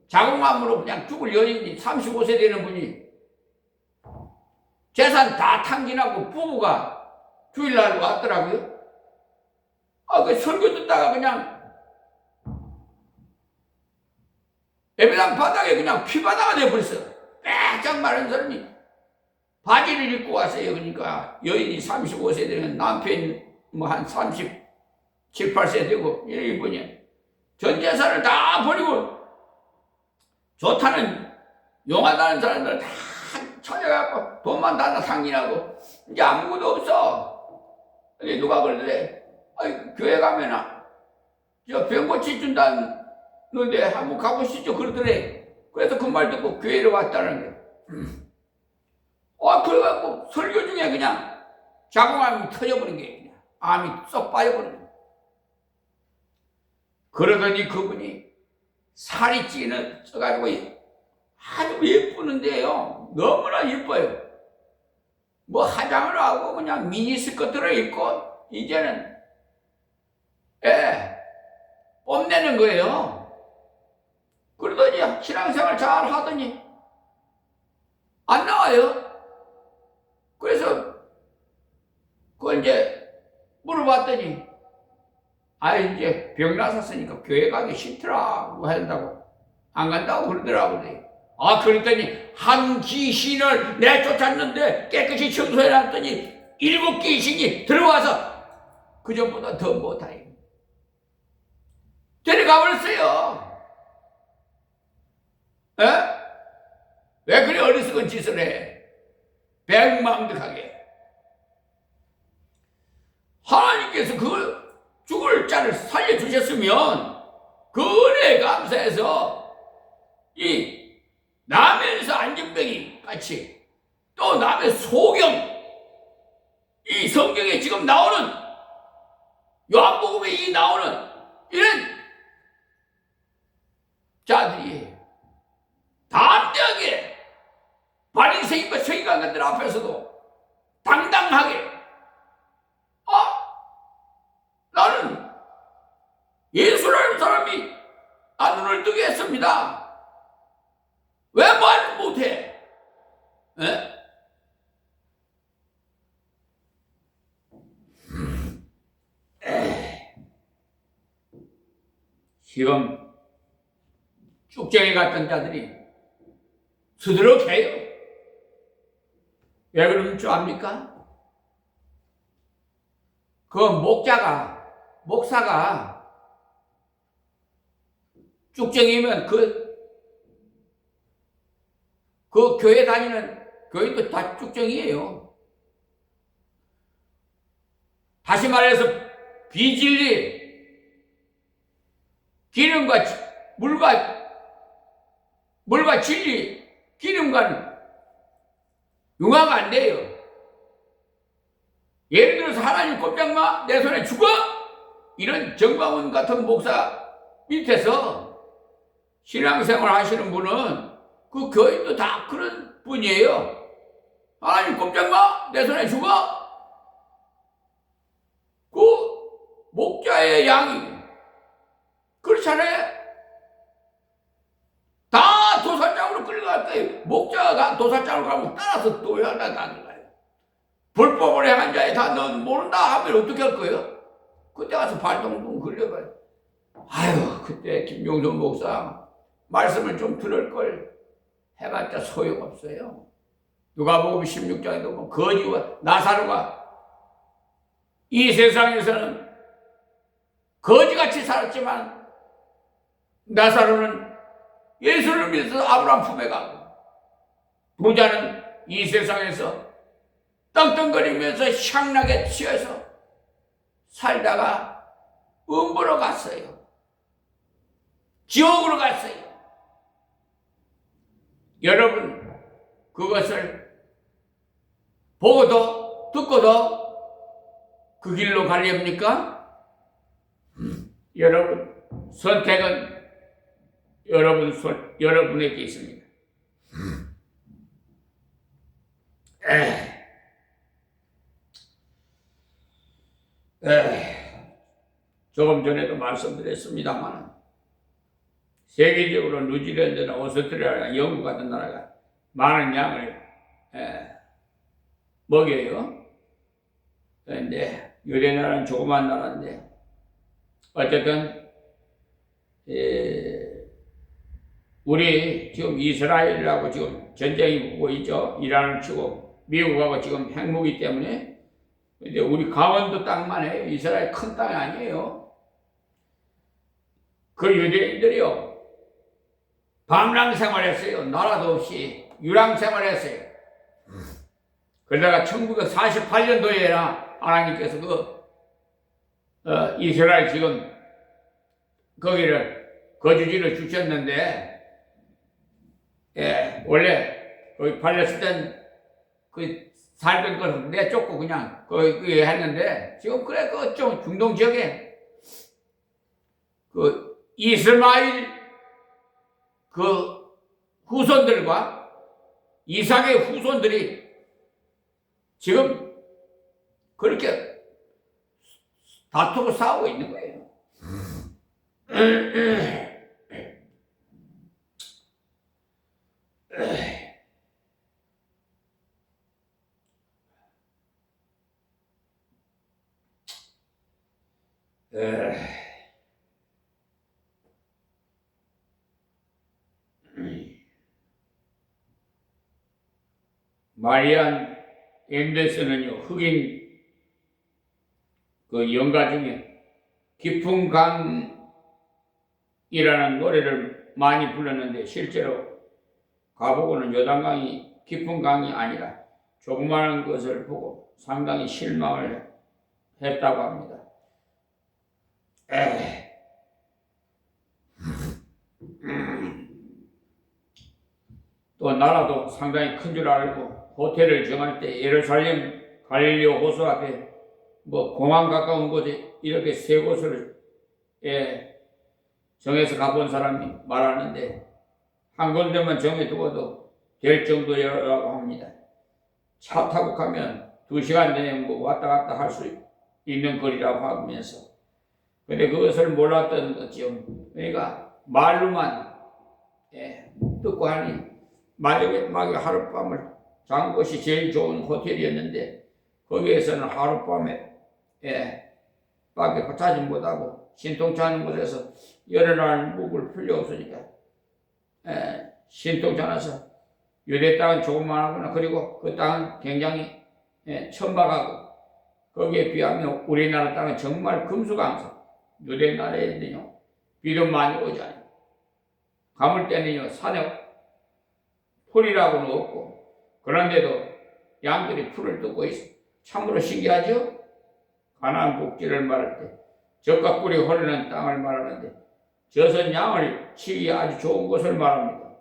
자궁암으로 그냥 죽을 연인이 35세 되는 분이 재산 다 탕진하고 부부가 주일날 왔더라고요. 그 설교 듣다가 그냥 예배당 바닥에 그냥 피바다가 돼버렸어. 빼짝 마른 사람이 바지를 입고 왔어요. 그러니까 여인이 35세 되는 남편이 한 37, 8세 되고 이분이 전 재산을 다 버리고 좋다는 용하다는 사람들 다 찾아가고 돈만 다 상진하고 이제 아무것도 없어. 근데 누가 그러더래. 아이, 교회 가면 저 병 고쳐준다는데 한번 가보시죠 그러더래. 그래서 그 말 듣고 교회로 왔다는 거야. 그래갖고 설교 중에 그냥 자궁암이 터져버린 게 그냥 암이 쏙 빠져버린 거야. 그러더니 그분이 살이 쪄가지고 아주 예쁘는데요. 너무나 예뻐요. 뭐 화장을 하고 그냥 미니스커트를 입고 이제는 뽐내는 거예요. 그러더니 신앙생활 잘 하더니 안 나와요. 그래서 그걸 이제 물어봤더니 이제 병 나섰으니까 교회 가기 싫더라고 한다고 안 간다고 그러더라고. 그랬더니 한 귀신을 내쫓았는데 깨끗이 청소해놨더니 7 귀신이 들어와서 그전보다 더 못하요. 데려가버렸어요. 왜 그래 어리석은 짓을 해? 백망득하게. 하나님께서 그 죽을 자를 살려주셨으면 그 은혜에 감사해서 이 남에서 안전병이 같이 또 남의 소경 이 성경에 지금 나오는 요한복음에 이 나오는 이런 자들이 담대하게 바리새인과 서기관들 앞에서도 당당하게 나는 예수라는 사람이 나 눈을 뜨게 했습니다. 왜 말을 못해? 지금 쭉정이 같은 자들이 수두룩해요. 왜 그러는 줄 압니까? 그 목사가 쭉정이면 그 교회 다니는 교회도 다 쭉정이에요. 다시 말해서 비진리 기름과 물과 진리 기름과는 융화가 안 돼요. 예를 들어서 하나님 꼼짝 마, 내 손에 죽어! 이런 정광훈 같은 목사 밑에서 신앙생활 하시는 분은 그 교인도 다 그런 분이에요. 하나님 꼼짝 마, 내 손에 죽어! 그 목자의 양이 그렇잖아요. 다 도살장으로 끌려갈 거예요. 목자가 도살장으로 가면 따라서 또 향한다는 거예요. 불법을 행한 자에 다 넌 모른다 하면 어떻게 할 거예요? 그때 가서 발동동 걸려가요. 그때 김용선 목사 말씀을 좀 들을 걸 해봤자 소용없어요. 누가복음 16장에 보면 거지와 나사로가 이 세상에서는 거지같이 살았지만 나사로는 예수를 믿어서 아브라함 품에 가고 부자는 이 세상에서 떵떵거리면서 향락에 취해서 살다가 음부로 갔어요. 지옥으로 갔어요. 여러분 그것을 보고도 듣고도 그 길로 가렵니까? 여러분 선택은 여러분에게 있습니다. 조금 전에도 말씀드렸습니다만 세계적으로 뉴질랜드나 오스트레일리아, 영국 같은 나라가 많은 양을 먹여요. 그런데 유대나라는 조그만 나라인데 어쨌든 우리 지금 이스라엘하고 지금 전쟁이 오고 있죠. 이란을 치고 미국하고 지금 핵무기 때문에. 근데 우리 강원도 땅만 해요. 이스라엘 큰 땅이 아니에요. 그 유대인들이요 방랑 생활했어요. 나라도 없이 유랑 생활했어요. 그러다가 1948년도에나 하나님께서 이스라엘 지금 거기를 거주지를 주셨는데, 예, 원래 거기 팔레스타인 살던 것을 내쫓고 그냥 거기 했는데, 지금 그래 좀 중동 지역에 이스마일 후손들과 이삭의 후손들이 지금 그렇게 다투고 싸우고 있는 거예요. 마리안 앤더슨은요, 흑인 연가 중에 깊은 강이라는 노래를 많이 불렀는데, 실제로 가보고는 요단강이 깊은 강이 아니라 조그마한 것을 보고 상당히 실망을 했다고 합니다. 또 나라도 상당히 큰 줄 알고 호텔을 정할 때 예루살렘 갈릴리오 호수 앞에 공항 가까운 곳에 이렇게 세 곳을 정해서 가본 사람이 말하는데, 한 군데만 정해두고도 될 정도라고 합니다. 차 타고 가면 2시간 내에 왔다 갔다 할 수 있는 거리라고 하면서, 근데 그것을 몰랐던 거죠. 그러니까 말로만 듣고 하니 마지막에 하룻밤을 잔 곳이 제일 좋은 호텔이었는데, 거기에서는 하룻밤에 밖에 자지 못하고 신통치 않은 곳에서 여러 날 묵을 필요 없으니까 신통치 않아서, 유대 땅은 조그만하구나, 그리고 그 땅은 굉장히 천박하고, 거기에 비하면 우리나라 땅은 정말 금수강석. 유대 나라에는요 비도 많이 오지 않아요. 가물 때는요 산에 풀이라고는 없고, 그런데도 양들이 풀을 뜯고 있어. 참으로 신기하죠? 가나안 복지를 말할 때 젖과 꿀이 흐르는 땅을 말하는데, 젖은 양을 치기 아주 좋은 것을 말합니다.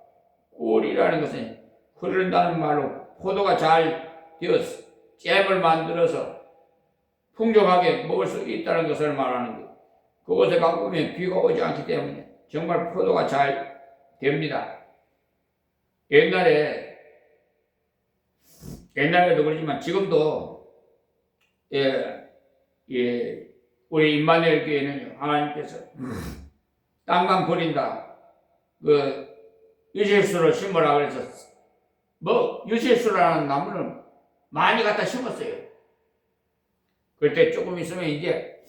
꿀이라는 것은 흐른다는 말로 포도가 잘 되어서 잼을 만들어서 풍족하게 먹을 수 있다는 것을 말하는 거예요. 그곳에 가보면 비가 오지 않기 때문에 정말 포도가 잘 됩니다. 옛날에도 그렇지만 지금도 우리 임마누엘 교회는 하나님께서 땅만 버린다, 유실수를 심으라 그래서 유실수라는 나무는 많이 갖다 심었어요. 그때 조금 있으면 이제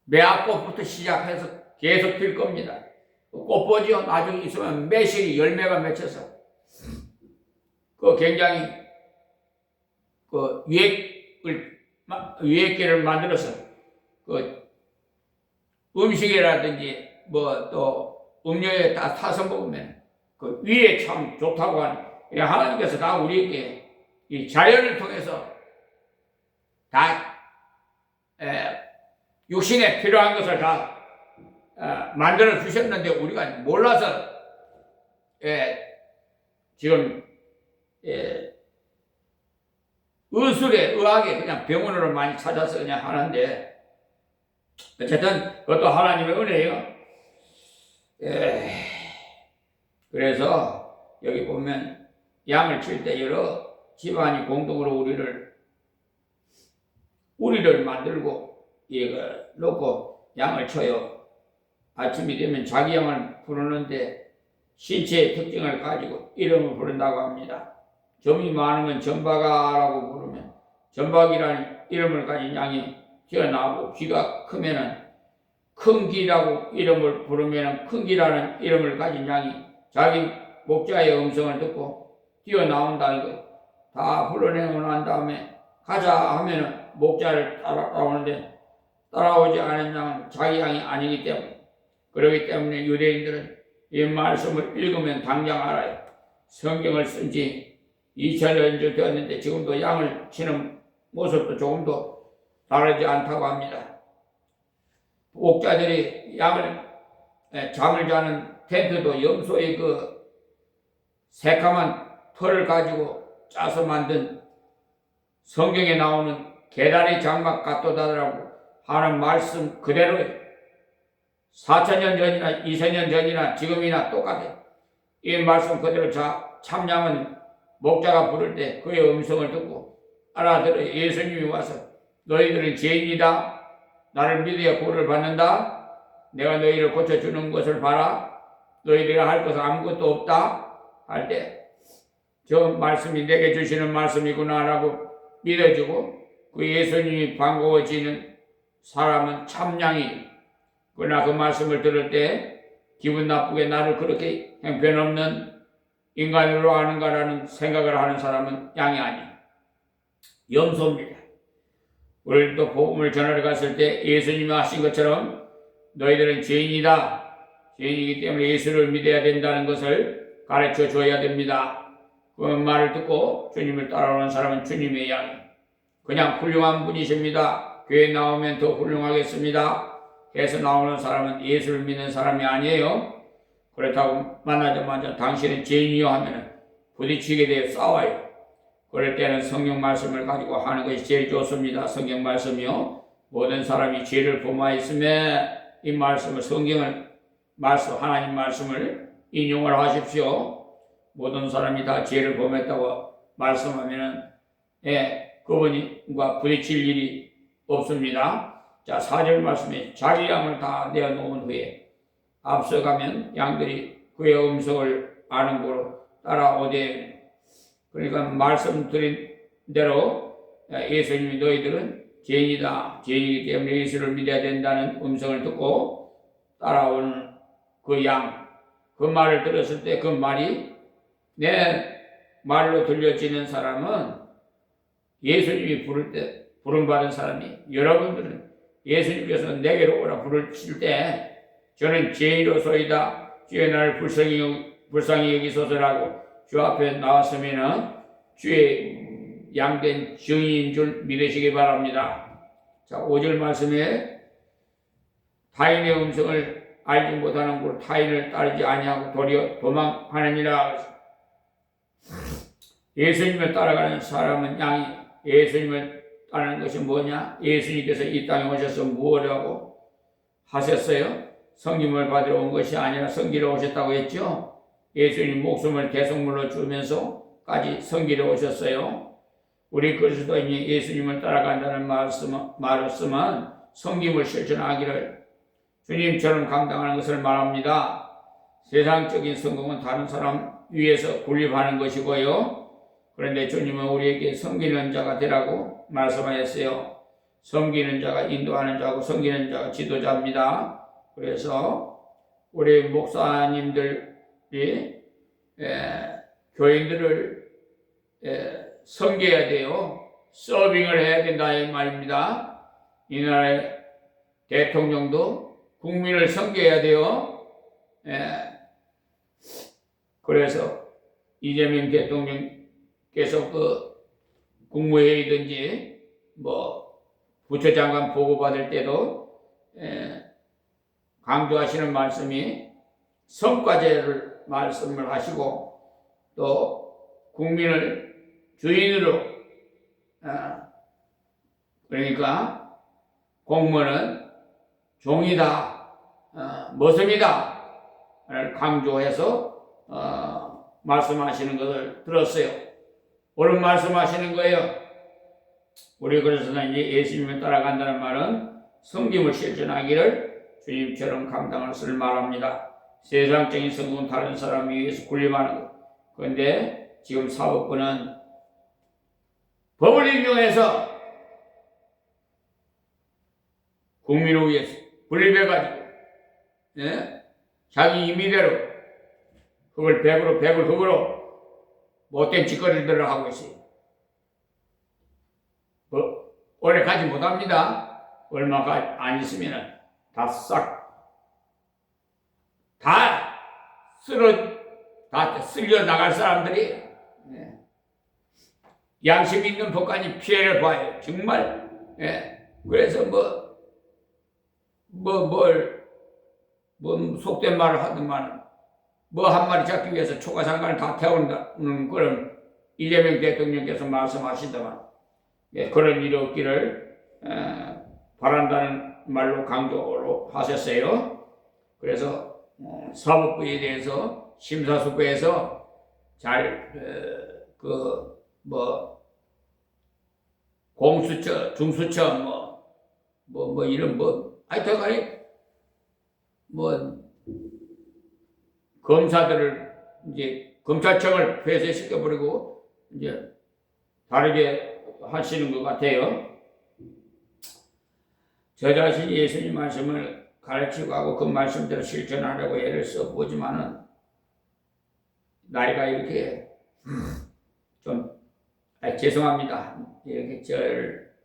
매화꽃부터 시작해서 계속 필 겁니다. 꽃보지요. 나중에 있으면 매실이 열매가 맺혀서 굉장히 유액기를 만들어서 음식이라든지 또 음료에 다 타서 먹으면 위에 참 좋다고 하는, 하나님께서 다 우리에게 이 자연을 통해서 다 육신에 필요한 것을 다 만들어 주셨는데, 우리가 몰라서 지금 의학에 그냥 병원으로 많이 찾아서 그냥 하는데, 어쨌든 그것도 하나님의 은혜예요. 그래서 여기 보면 양을 칠 때 여러 집안이 공동으로 우리를 만들고 놓고 양을 쳐요. 아침이 되면 자기 양을 부르는데 신체의 특징을 가지고 이름을 부른다고 합니다. 점이 많으면 점박아라고 부르면 점박이라는 이름을 가진 양이 튀어나오고, 귀가 크면은 큰 귀라고 이름을 부르면 큰 귀라는 이름을 가진 양이 자기 목자의 음성을 듣고 뛰어나온다는 것. 다 불러내고 난 다음에 가자 하면은 목자를 따라오는데, 따라오지 않은 양은 자기 양이 아니기 때문에, 그렇기 때문에 유대인들은 이 말씀을 읽으면 당장 알아요. 성경을 쓴 지 2000년 되었는데 지금도 양을 치는 모습도 조금도 다르지 않다고 합니다. 목자들이 잠을 자는 텐트도 염소의 그 새까만 털을 가지고 짜서 만든 성경에 나오는 계다리 장막 같도다라고 하는 말씀 그대로예요. 4,000년 전이나 2,000년 전이나 지금이나 똑같아요. 이 말씀 그대로 참양은 목자가 부를 때 그의 음성을 듣고 알아들어 예수님이 와서 너희들은 죄인이다. 나를 믿어야 구원을 받는다. 내가 너희를 고쳐주는 것을 봐라. 너희들이 할 것은 아무것도 없다. 할 때 저 말씀이 내게 주시는 말씀이구나라고 믿어주고 그 예수님이 반가워지는 사람은 참양이 그러나 그 말씀을 들을 때 기분 나쁘게 나를 그렇게 형편없는 인간으로 아는가라는 생각을 하는 사람은 양이 아니에요. 염소입니다. 우리도 복음을 전하러 갔을 때 예수님이 하신 것처럼 너희들은 죄인이다. 죄인이기 때문에 예수를 믿어야 된다는 것을 가르쳐 줘야 됩니다. 그 말을 듣고 주님을 따라오는 사람은 주님의 양이에요. 그냥 훌륭한 분이십니다. 교회 나오면 더 훌륭하겠습니다. 해서 나오는 사람은 예수를 믿는 사람이 아니에요. 그렇다고 만나자마자 당신은 죄인이요 하면 부딪히게 되어 싸워요. 그럴 때는 성경 말씀을 가지고 하는 것이 제일 좋습니다. 성경 말씀이요. 모든 사람이 죄를 범하였음에 이 말씀을 하나님 말씀을 인용을 하십시오. 모든 사람이 다 죄를 범했다고 말씀하면은 그분과 부딪힐 일이 없습니다. 자, 4절 말씀에 자기 양을 다 내어놓은 후에 앞서가면 양들이 그의 음성을 아는 거로 따라오되 그러니까 말씀드린 대로 예수님이 너희들은 죄인이다. 죄인이기 때문에 예수를 믿어야 된다는 음성을 듣고 따라오는 그 양, 그 말을 들었을 때 그 말이 내 말로 들려지는 사람은 예수님이 부를 때 부름받은 사람이 여러분들은 예수님께서 내게로 오라 부르실 때 저는 죄인으로소이다. 주의 나를 불쌍히 여기소서라고 주 앞에 나왔으면 주의 양된 증인인 줄 믿으시기 바랍니다. 자, 5절 말씀에 타인의 음성을 알지 못하는 걸 타인을 따르지 아니하고 도리어 도망하느니라. 예수님을 따라가는 사람은 양이 예수님을 따르는 것이 뭐냐? 예수님께서 이 땅에 오셔서 무엇이라고 하셨어요? 성김을 받으러 온 것이 아니라 섬기러 오셨다고 했죠? 예수님 목숨을 대속물로 주면서까지 섬기러 오셨어요. 우리 그리스도인이 예수님을 따라간다는 말을 쓰면 섬김을 실천하기를 주님처럼 감당하는 것을 말합니다. 세상적인 성공은 다른 사람 위에서 군립하는 것이고요. 그런데 주님은 우리에게 섬기는 자가 되라고 말씀하셨어요. 섬기는 자가 인도하는 자고 섬기는 자가 지도자입니다. 그래서 우리 목사님들이 교인들을 섬겨야 돼요. 서빙을 해야 된다 이 말입니다. 이 나라의 대통령도 국민을 섬겨야 돼요. 그래서 이재명 대통령께서 그 국무회의든지 부처장관 보고받을 때도 강조하시는 말씀이 성과제를 말씀을 하시고 또 국민을 주인으로 그러니까 공무원은 종이다, 머슴이다 를 강조해서 말씀하시는 것을 들었어요. 옳은 말씀하시는 거예요. 우리 그래서 이제 예수님을 따라간다는 말은 섬김을 실천하기를 주님처럼 감당할 것을 말합니다. 세상적인 성공은 다른 사람 위해서 군림하는 것. 그런데 지금 사법부는 법을 인용해서 국민을 위해서 군림해가지고 자기 임의대로 흙을 흙으로 못된 짓거리들을 하고 있어요. 오래 가지 못합니다. 얼마가 안 있으면 다 쓸려 나갈 사람들이 양심 있는 법관이 피해를 봐요. 정말 그래서 속된 말을 하더만 한 마리 잡기 위해서 초가상간을 다 태우는 그런 이재명 대통령께서 말씀하시더만 그런 일이 없기를 바란다는 말로 강조로 하셨어요. 그래서 사법부에 대해서 심사숙고해서 잘 공수처, 중수처 이런 하여튼간에 검사들을 이제 검찰청을 폐쇄시켜 버리고 이제 다르게 하시는 것 같아요. 저 자신이 예수님 말씀을 가르치고 하고 그 말씀대로 실천하려고 애를 써보지만은 나이가 이렇게 좀 죄송합니다. 이렇게 저를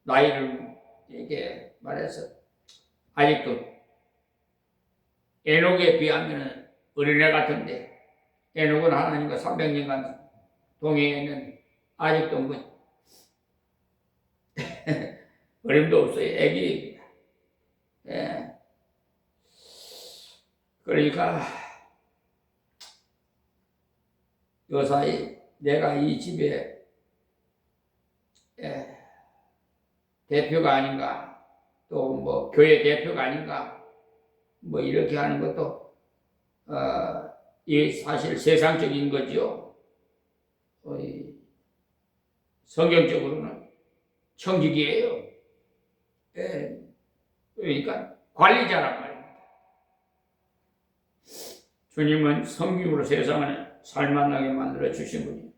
나이를 이렇게 말해서 아직도 에녹에 비하면 어린애 같은데 에녹은 하나님과 300년간 동행했는데 아직도 어림도 없어요. 애기. 예. 그러니까 요사이 내가 이 집에 대표가 아닌가, 또 교회 대표가 아닌가, 이렇게 하는 것도 이 사실 세상적인 거죠. 성경적으로는 청직이에요. 그러니까 관리자란 말입니다. 주님은 성김으로 세상을 살만하게 만들어 주신 분이에요.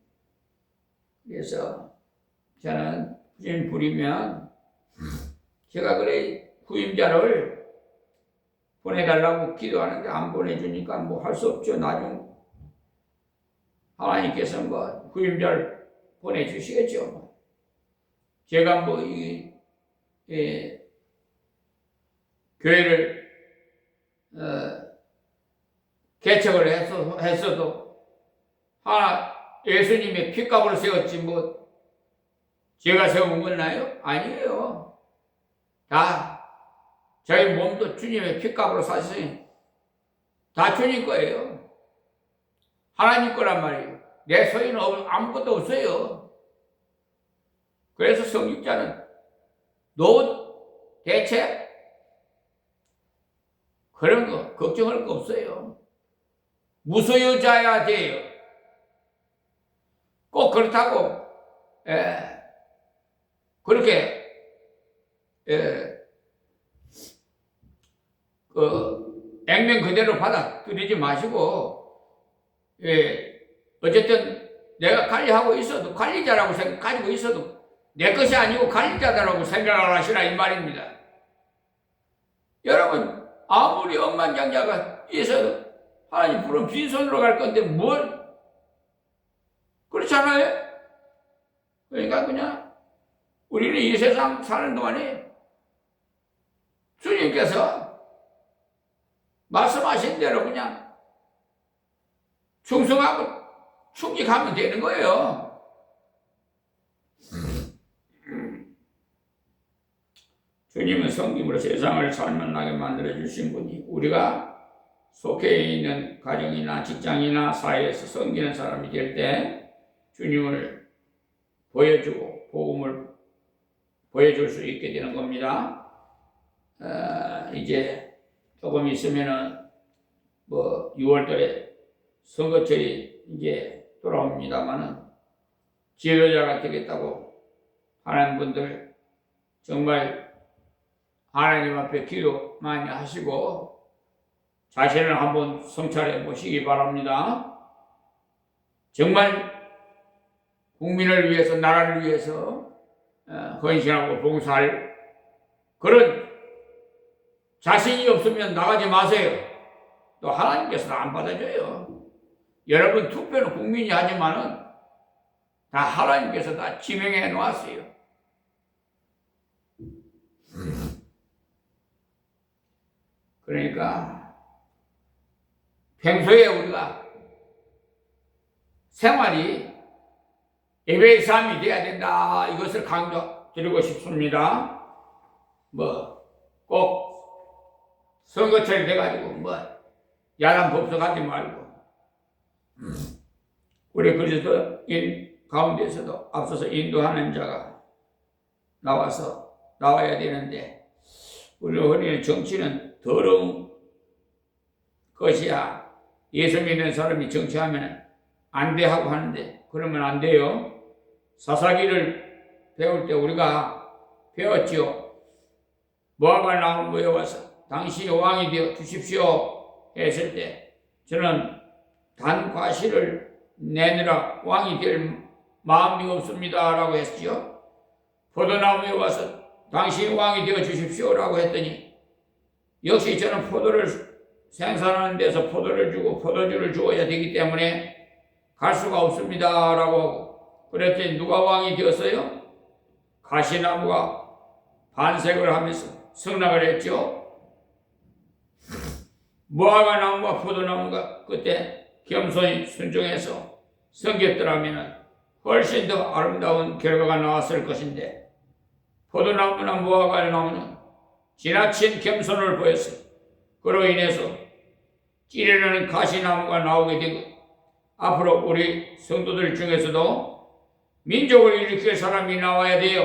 그래서 저는 후임 부리면 제가 그래 후임자를 보내달라고 기도하는데 안 보내주니까 할 수 없죠. 나중 하나님께서 후임자를 보내주시겠죠. 제가 교회를 개척을 했어도 예수님의 핏값으로 세웠지 제가 세운 건가요? 아니에요. 다 저희 몸도 주님의 핏값으로 사셨으니 다 주님 거예요. 하나님 거란 말이에요. 내 소유는 아무것도 없어요. 그래서 성직자는 대체 그런 거 걱정할 거 없어요. 무소유자야 돼요. 꼭 그렇다고 그렇게 액면 그대로 받아들이지 마시고 어쨌든 내가 관리하고 있어도 관리자라고 가지고 있어도 내 것이 아니고 관리자다라고 생각을 하시라 이 말입니다. 여러분 아무리 억만장자가 있어도 하나님 부른 빈손으로 갈 건데 그렇잖아요. 그러니까 그냥 우리는 이 세상 사는 동안에 주님께서 말씀하신 대로 그냥 충성하고 충직하면 되는 거예요. 주님은 성김으로 세상을 살만하게 만들어주신 분이 우리가 속해 있는 가정이나 직장이나 사회에서 섬기는 사람이 될 때 주님을 보여주고 복음을 보여줄 수 있게 되는 겁니다. 이제 조금 있으면은 6월달에 선거철이 이제 돌아옵니다만은 지도자가 되겠다고 하는 분들 정말 하나님 앞에 기도 많이 하시고 자신을 한번 성찰해 보시기 바랍니다. 정말 국민을 위해서 나라를 위해서 헌신하고 봉사할 그런 자신이 없으면 나가지 마세요. 또 하나님께서는 안 받아줘요. 여러분 투표는 국민이 하지만은 다 하나님께서 다 지명해 놓았어요. 그러니까 평소에 우리가 생활이 예배의 삶이 돼야 된다. 이것을 강조드리고 싶습니다. 꼭 선거철이 돼가지고 야단 법석하지 말고 우리 그리스도인 가운데서도 앞서서 인도하는 자가 나와야 되는데 우리는 정치는 더러운 것이야. 예수 믿는 사람이 정치하면 안 돼 하고 하는데 그러면 안 돼요. 사사기를 배울 때 우리가 배웠죠. 모압을 나무에 와서 당신이 왕이 되어 주십시오 했을 때 저는 단과실을 내느라 왕이 될 마음이 없습니다 라고 했죠. 포도나무에 와서 당신이 왕이 되어 주십시오 라고 했더니 역시 저는 포도를 생산하는 데서 포도를 주고 포도주를 주어야 되기 때문에 갈 수가 없습니다 라고 하고 그랬더니 누가 왕이 되었어요? 가시나무가 반색을 하면서 승낙을 했죠. 무화과 나무와 포도나무가 그때 겸손히 순종해서 섬겼더라면 훨씬 더 아름다운 결과가 나왔을 것인데 포도나무나 무화과 나무는 지나친 겸손을 보였어요. 그로 인해서 찌르는 가시나무가 나오게 되고 앞으로 우리 성도들 중에서도 민족을 일으킬 사람이 나와야 돼요.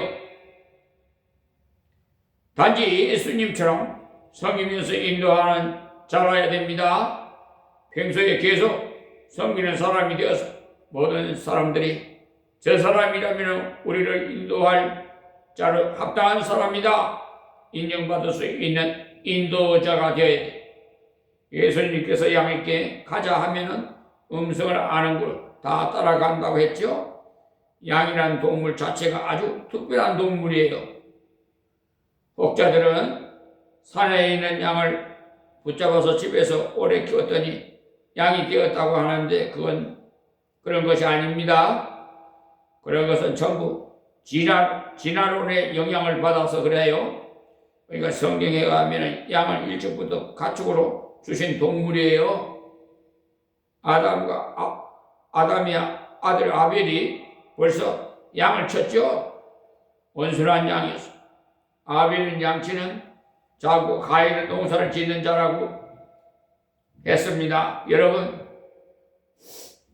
단지 예수님처럼 섬기면서 인도하는 자라야 됩니다. 평소에 계속 섬기는 사람이 되어서 모든 사람들이 저 사람이라면 우리를 인도할 자로 합당한 사람이다 인정받을 수 있는 인도자가 되어야 돼. 예수님께서 양에게 가자 하면은 음성을 아는 걸 다 따라간다고 했죠. 양이란 동물 자체가 아주 특별한 동물이에요. 혹자들은 산에 있는 양을 붙잡아서 집에서 오래 키웠더니 양이 되었다고 하는데 그런 것이 아닙니다. 그런 것은 전부 진화론의 영향을 받아서 그래요. 그러니까 성경에 가면 양을 일찍부터 가축으로 주신 동물이에요. 아담의 아들 아벨이 벌써 양을 쳤죠. 온순한 양이었어. 아벨은 양치는 자고 가인은 농사를 짓는 자라고 했습니다. 여러분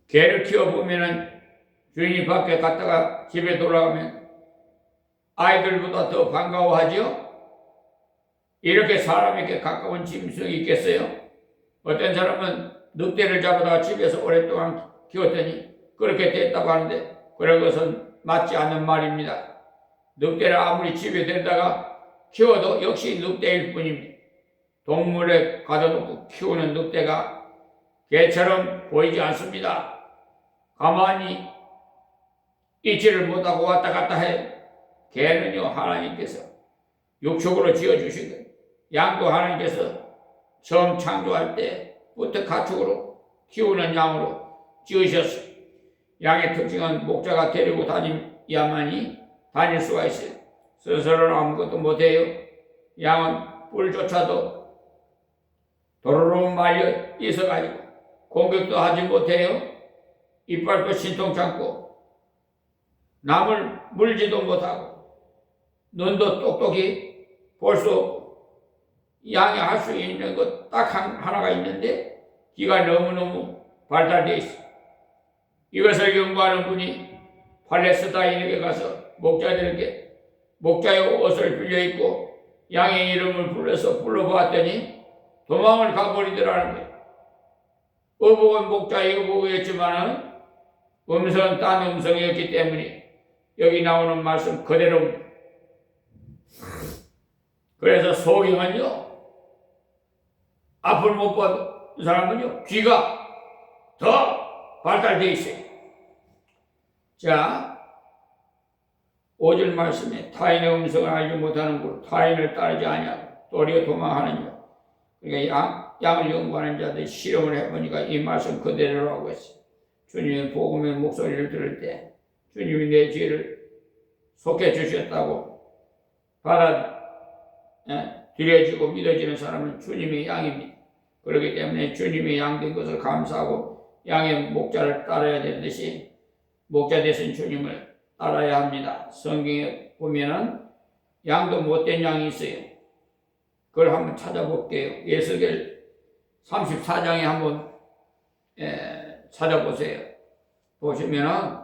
개를 키워보면은 주인이 밖에 갔다가 집에 돌아가면 아이들보다 더 반가워하죠. 이렇게 사람에게 가까운 짐승이 있겠어요? 어떤 사람은 늑대를 잡아다가 집에서 오랫동안 키웠더니 그렇게 됐다고 하는데 그런 것은 맞지 않는 말입니다. 늑대를 아무리 집에 데려다가 키워도 역시 늑대일 뿐입니다. 동물에 가둬놓고 키우는 늑대가 개처럼 보이지 않습니다. 가만히 있지를 못하고 왔다 갔다 해요. 개는요 하나님께서 육축으로 지어주신 거예요. 양도 하나님께서 처음 창조할 때부터 가축으로 키우는 양으로 지으셨어요. 양의 특징은 목자가 데리고 다녀야만이 다닐 수가 있어요. 스스로는 아무것도 못해요. 양은 뿔조차도 도로로 말려 있어가지고 공격도 하지 못해요. 이빨도 신통찮고 남을 물지도 못하고 눈도 똑똑히 볼 수 없고 양이 할 수 있는 것 딱 하나가 있는데 귀가 너무너무 발달되어 있어. 이것을 연구하는 분이 팔레스타인에게 가서 목자들에게 목자의 옷을 빌려 입고 양의 이름을 불러보았더니 도망을 가버리더라는 거예요. 어복은 목자의 어복이었지만은 음성은 딴 음성이었기 때문에 여기 나오는 말씀 그대로입니다. 그래서 소경은요, 앞을 못 본 사람은요, 귀가 더 발달되어 있어요. 자, 5절 말씀에 타인의 음성을 알지 못하는 것, 타인을 따르지 아니하고 도리어 도망하느니라. 그러니까 양을 연구하는 자들이 실험을 해보니까 이 말씀 그대로라고 했어요. 주님의 복음의 목소리를 들을 때 주님이 내 죄를 속해 주셨다고 드려지고 믿어지는 사람은 주님의 양입니다. 그렇기 때문에 주님의 양된 것을 감사하고 양의 목자를 따라야 되는 듯이 목자 되신 주님을 따라야 합니다. 성경에 보면은 양도 못된 양이 있어요. 그걸 한번 찾아볼게요. 에스겔 34장에 한번 찾아보세요. 보시면은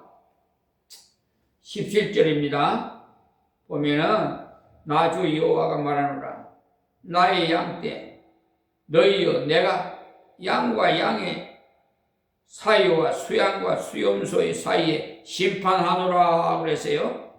17절입니다. 보면은 나 주 여호와가 말하노라. 나의 양떼 너희여 내가 양과 양의 사이와 수양과 수염소의 사이에 심판하노라 그랬어요.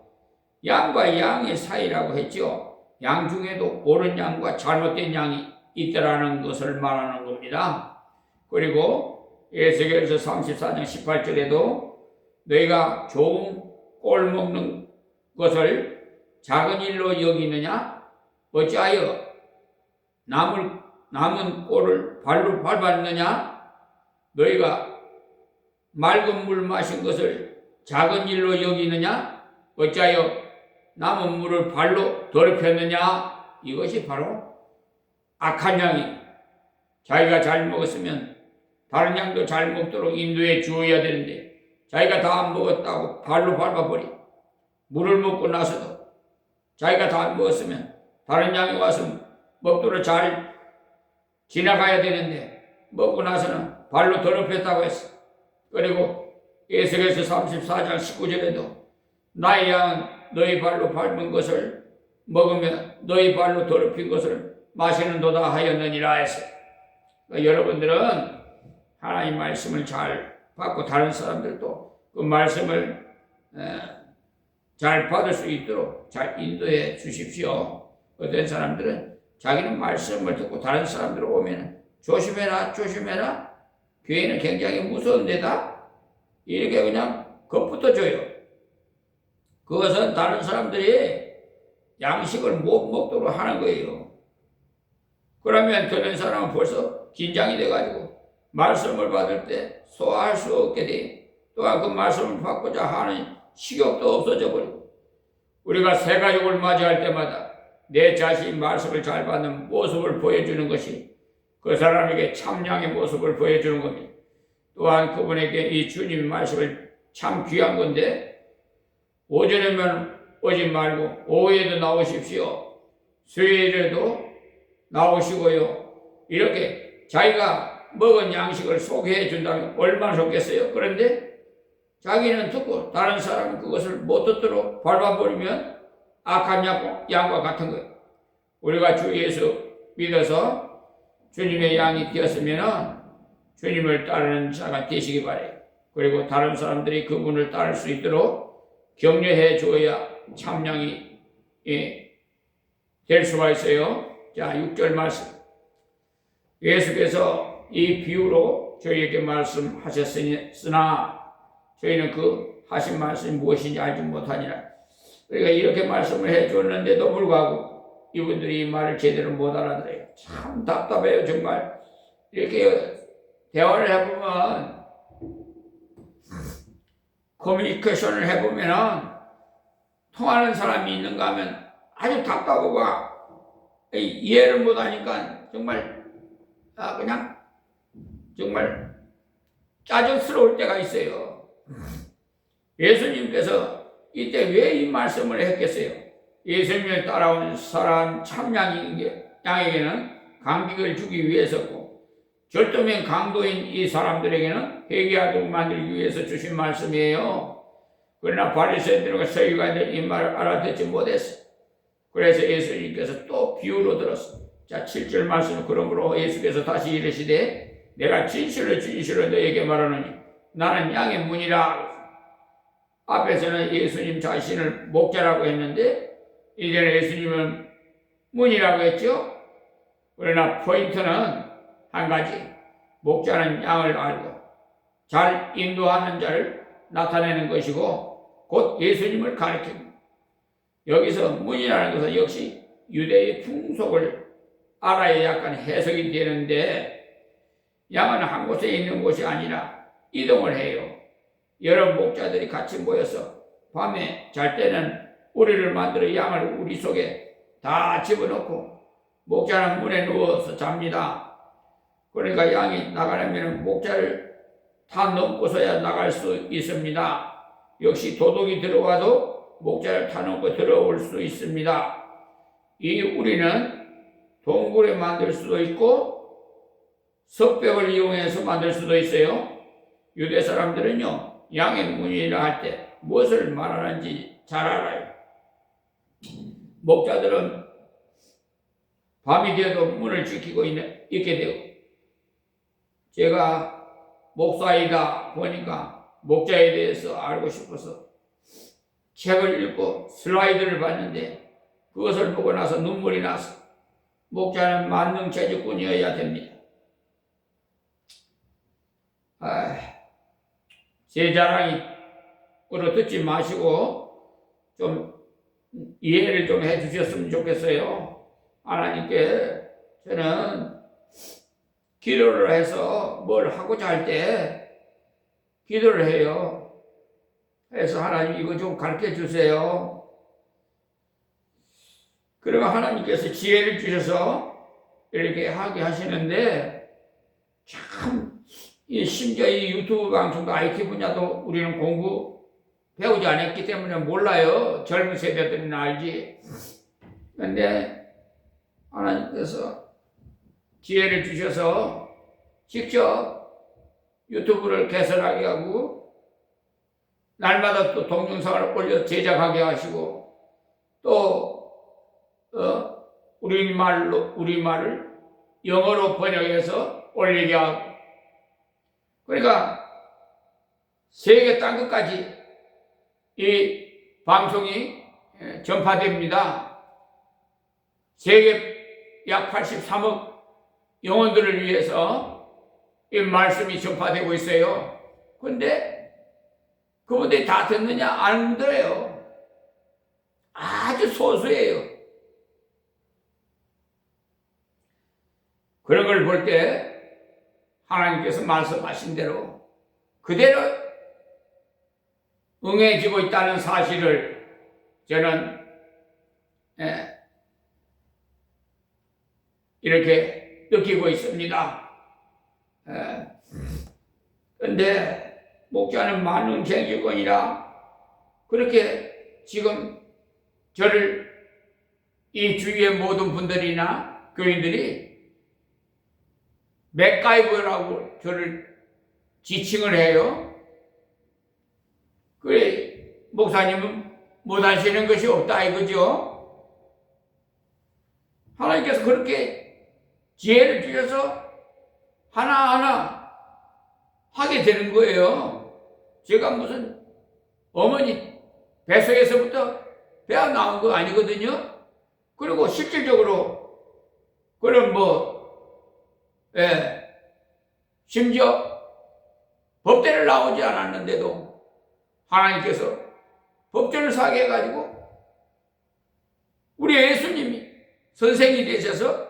양과 양의 사이라고 했죠. 양 중에도 옳은 양과 잘못된 양이 있더라는 것을 말하는 겁니다. 그리고 에스겔서 34장 18절에도 너희가 좋은 꼴 먹는 것을 작은 일로 여기느냐? 어찌하여 남은 꼴을 발로 밟았느냐? 너희가 맑은 물 마신 것을 작은 일로 여기느냐? 어찌하여 남은 물을 발로 더럽혔느냐? 이것이 바로 악한 양이 자기가 잘 먹었으면 다른 양도 잘 먹도록 인도해 주어야 되는데 자기가 다 먹었다고 발로 밟아버리. 물을 먹고 나서도 자기가 다 먹었으면 다른 양이 와서 먹도록 잘 지나가야 되는데 먹고 나서는 발로 더럽혔다고 했어. 그리고 에스겔서 34장 19절에도 나의 양은 너희 발로 밟은 것을 먹으면 너희 발로 더럽힌 것을 마시는도다 하였느니라 했어. 그러니까 여러분들은 하나님 말씀을 잘 받고 다른 사람들도 그 말씀을 잘 받을 수 있도록 잘 인도해 주십시오. 어떤 사람들은 자기는 말씀을 듣고 다른 사람들 오면 조심해라 조심해라, 교회는 굉장히 무서운 데다 이렇게 그냥 겁부터 줘요. 그것은 다른 사람들이 양식을 못 먹도록 하는 거예요. 그러면 그런 사람은 벌써 긴장이 돼가지고 말씀을 받을 때 소화할 수 없게 돼. 또한 그 말씀을 받고자 하는 식욕도 없어져 버리고, 우리가 새 가족을 맞이할 때마다 내 자신이 말씀을 잘 받는 모습을 보여주는 것이 그 사람에게 참양의 모습을 보여주는 겁니다. 또한 그분에게 이 주님의 말씀을 참 귀한 건데, 오전에만 오지 말고 오후에도 나오십시오. 수요일에도 나오시고요. 이렇게 자기가 먹은 양식을 소개해 준다면 얼마나 좋겠어요. 그런데 자기는 듣고 다른 사람은 그것을 못 듣도록 밟아버리면 악한 양과 같은 거예요. 우리가 주 예수 믿어서 주님의 양이 되었으면 주님을 따르는 자가 되시기 바라요. 그리고 다른 사람들이 그분을 따를 수 있도록 격려해 줘야 참양이 될 수가 있어요. 자, 6절 말씀. 예수께서 이 비유로 저희에게 말씀하셨으나 저희는 그 하신 말씀이 무엇인지 알지 못하니라. 그러니까 이렇게 말씀을 해줬는데도 불구하고 이분들이 이 말을 제대로 못 알아들어요. 참 답답해요. 정말 이렇게 대화를 해보면, 커뮤니케이션을 해보면 통하는 사람이 있는가 하면 아주 답답하고 이해를 못하니까 정말 그냥 정말 짜증스러울 때가 있어요. 예수님께서 이때 왜 이 말씀을 했겠어요? 예수님을 따라온 사람 참양에게는 감격을 주기 위해서고, 절도면 강도인 이 사람들에게는 회개하도록 만들기 위해서 주신 말씀이에요. 그러나 바리새인들과 서기관들은 이 말을 알아듣지 못했어요. 그래서 예수님께서 또 비유로 들었어. 자, 7절 말씀. 그러므로 예수께서 다시 이르시되 내가 진실로 진실로 너에게 말하노니 나는 양의 문이라. 앞에서는 예수님 자신을 목자라고 했는데 이제는 예수님은 문이라고 했죠. 그러나 포인트는 한 가지. 목자는 양을 알고 잘 인도하는 자를 나타내는 것이고 곧 예수님을 가리킵니다. 여기서 문이라는 것은 역시 유대의 풍속을 알아야 약간 해석이 되는데, 양은 한 곳에 있는 곳이 아니라 이동을 해요. 여러 목자들이 같이 모여서 밤에 잘 때는 우리를 만들어 양을 우리 속에 다 집어넣고 목자는 문에 누워서 잡니다. 그러니까 양이 나가려면 목자를 다 넘고서야 나갈 수 있습니다. 역시 도둑이 들어와도 목자를 타놓고 들어올 수 있습니다. 이 우리는 동굴에 만들 수도 있고 석벽을 이용해서 만들 수도 있어요. 유대 사람들은요, 양의 문이라 할 때 무엇을 말하는지 잘 알아요. 목자들은 밤이 되어도 문을 지키고 있게 되고, 제가 목사이다 보니까 목자에 대해서 알고 싶어서 책을 읽고 슬라이드를 봤는데 그것을 보고 나서 눈물이 나서 목자는 만능 재주꾼이어야 됩니다. 제 자랑으로 듣지 마시고 좀 이해를 좀 해주셨으면 좋겠어요. 하나님께 저는 기도를 해서 뭘 하고자 할 때 기도를 해요. 그래서 하나님 이거 좀 가르쳐 주세요. 그러면 하나님께서 지혜를 주셔서 이렇게 하게 하시는데, 참 심지어 이 유튜브 방송도 IT 분야도 우리는 배우지 않았기 때문에 몰라요. 젊은 세대들은 알지. 그런데 하나님께서 지혜를 주셔서 직접 유튜브를 개설하게 하고 날마다 또 동영상을 올려 제작하게 하시고 또 우리말을 영어로 번역해서 올리게 하고, 그러니까 세계 땅끝까지 이 방송이 전파됩니다. 세계 약 83억 영혼들을 위해서 이 말씀이 전파되고 있어요. 그런데 그분들이 다 듣느냐? 안 들어요. 아주 소수예요. 그런 걸 볼 때 하나님께서 말씀하신 대로 그대로 응해지고 있다는 사실을 저는 이렇게 느끼고 있습니다. 그런데 목자는 만능 재주꾼이라 그렇게 지금 저를 이 주위의 모든 분들이나 교인들이 맥가이버라고 저를 지칭을 해요. 그래, 목사님은 못하시는 것이 없다 이거죠. 하나님께서 그렇게 지혜를 주셔서 하나하나 하게 되는 거예요. 제가 무슨 어머니 뱃속에서부터 배가 나온 거 아니거든요. 그리고 실질적으로 그런 심지어 법대를 나오지 않았는데도 하나님께서 법전을 사게 해가지고 우리 예수님이 선생이 되셔서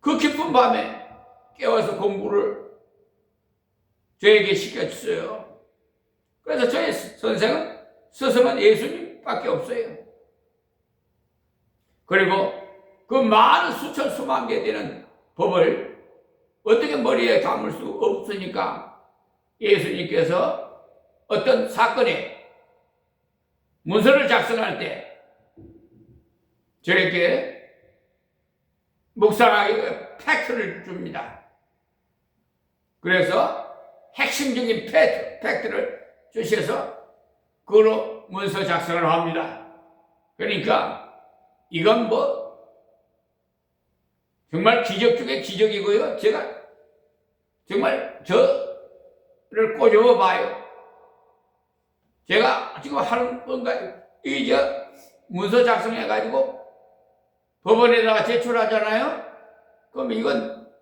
그 깊은 밤에 깨워서 공부를 저에게 시켜주세요. 그래서 저의 스승은 예수님밖에 없어요. 그리고 그 많은 수천 수만 개 되는 법을 어떻게 머리에 담을 수 없으니까 예수님께서 어떤 사건에 문서를 작성할 때 저에게 묵상하게 팩트를 줍니다. 그래서 핵심적인 팩트를 주셔서 그로 문서 작성을 합니다. 그러니까 이건 정말 기적 중에 기적이고요. 제가 정말 저를 꼬집어 봐요. 제가 지금 하는 건가, 문서 작성해가지고 법원에다가 제출하잖아요? 그럼 이건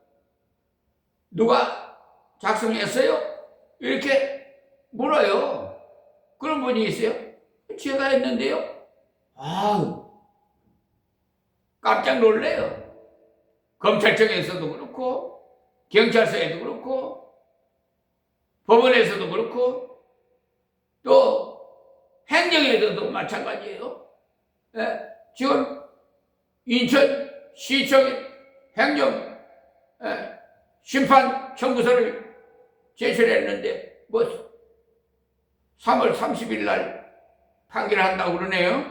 누가 작성했어요? 이렇게 물어요. 그런 분이 있어요. 제가 했는데요? 깜짝 놀래요. 검찰청에서도 그렇고, 경찰서에도 그렇고, 법원에서도 그렇고, 또 행정에서도 마찬가지예요. 지금 인천시청 행정 심판 청구서를 제출했는데 3월 30일 날 판결한다고 그러네요.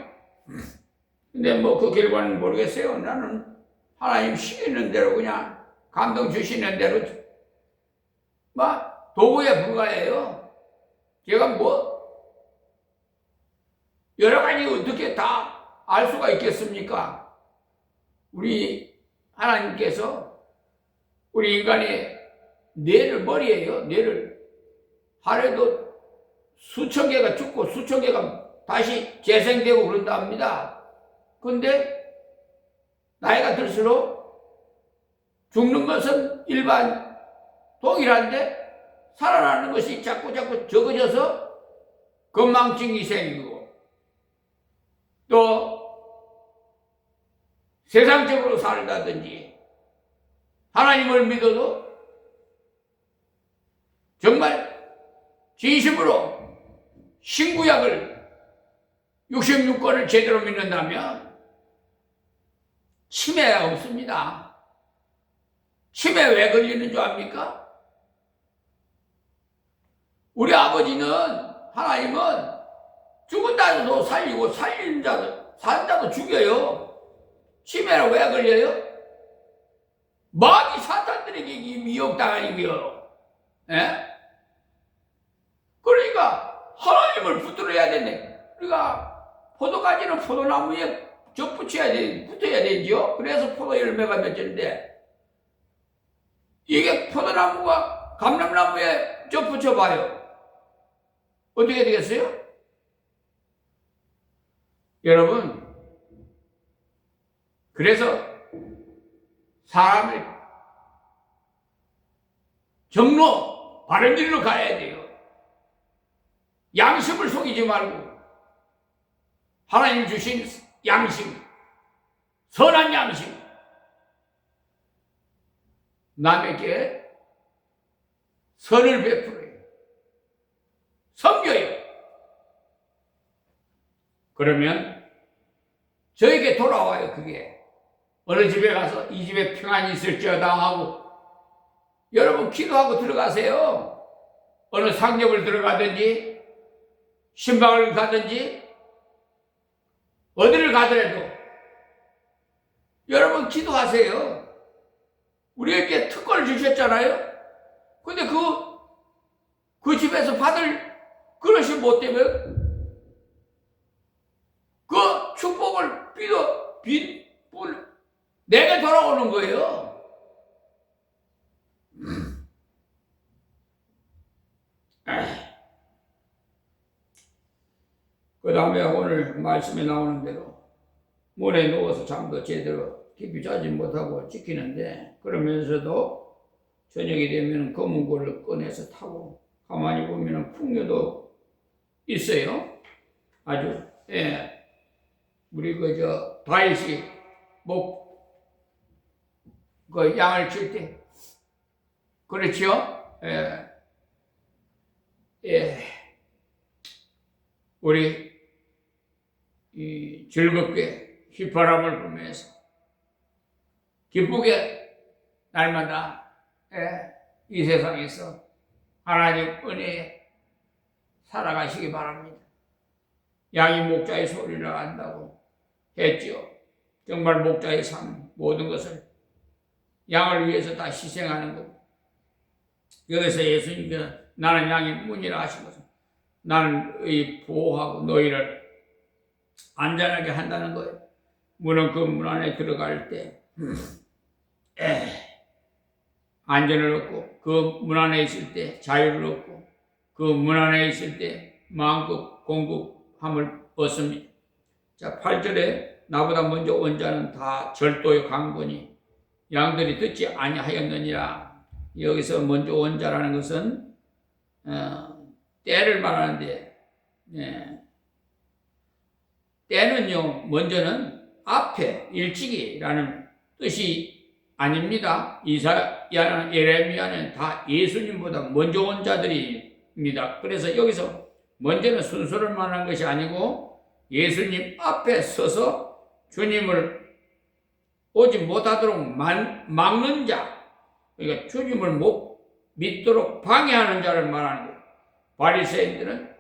근데 뭐 그 결과는 모르겠어요. 나는 하나님 시키는 대로 그냥 감동 주시는 대로 막 도구에 불과해요. 제가 뭐 여러 가지 어떻게 다 알 수가 있겠습니까? 우리 하나님께서 우리 인간의 뇌를 머리예요. 뇌를 하루에도 수천 개가 죽고 수천 개가 다시 재생되고 그런다 합니다. 근데 나이가 들수록 죽는 것은 일반 동일한데 살아나는 것이 자꾸 적어져서 건망증이 생기고 또 세상적으로 살다든지 하나님을 믿어도 정말 진심으로 신구약을 66권을 제대로 믿는다면 치매가 없습니다. 치매 왜 걸리는 줄 압니까? 우리 아버지는 하나님은 죽은 자도 살리고 살리는 자도 사는 자도 죽여요. 치매는 왜 걸려요? 마귀 사탄들에게 미혹당하니까요. 예? 그러니까 하나님을 붙들어야 되네. 그러니까 포도가지는 포도나무에 붙어야 되죠. 그래서 포도 열매가 맺는데 이게 포도나무가 감람나무에 붙여봐요. 어떻게 되겠어요? 여러분, 그래서 사람을 정로 바른 길로 가야 돼요. 양심을 속이지 말고 하나님 주신 양심, 선한 양심, 남에게 선을 베풀어요. 섬겨요. 그러면 저에게 돌아와요. 그게 어느 집에 가서 이 집에 평안이 있을지어다 하고 여러분 기도하고 들어가세요. 어느 상점을 들어가든지 신방을 가든지 어디를 가더라도 여러분 기도하세요. 우리에게 특권을 주셨잖아요. 근데 그 집에서 받을 그릇이 못 되면 그 축복을 내게 돌아오는 거예요. 그 다음에 오늘 말씀에 나오는 대로 문에 누워서 잠도 제대로 깊이 자지 못하고 지키는데 그러면서도 저녁이 되면 검은 고를 꺼내서 타고 가만히 보면 풍요도 있어요. 아주 우리 다윗이 양을 칠 때 그렇죠? 우리 즐겁게 휘파람을 불면서 기쁘게 날마다 이 세상에서 하나님 은혜에 살아가시기 바랍니다. 양이 목자의 소리를 안다고 했죠. 정말 목자의 삶 모든 것을 양을 위해서 다 희생하는 것. 여기서 예수님께서 나는 양의 문이라 하신 것은 나는 보호하고 너희를 안전하게 한다는 거예요. 문은 그 문 안에 들어갈 때 안전을 얻고 그 문 안에 있을 때 자유를 얻고 그 문 안에 있을 때 마음껏 공급함을 얻습니다. 자, 8절에 나보다 먼저 온 자는 다 절도의 강권이 양들이 듣지 아니하였느니라. 여기서 먼저 온 자라는 것은 때를 말하는데 때는요 먼저는 앞에 일찍이라는 뜻이 아닙니다. 이사야나 예레미야는 다 예수님보다 먼저 온 자들입니다. 그래서 여기서 먼저는 순서를 말하는 것이 아니고 예수님 앞에 서서 주님을 오지 못하도록 막는 자, 그러니까 주님을 못 믿도록 방해하는 자를 말하는 거예요. 바리새인들은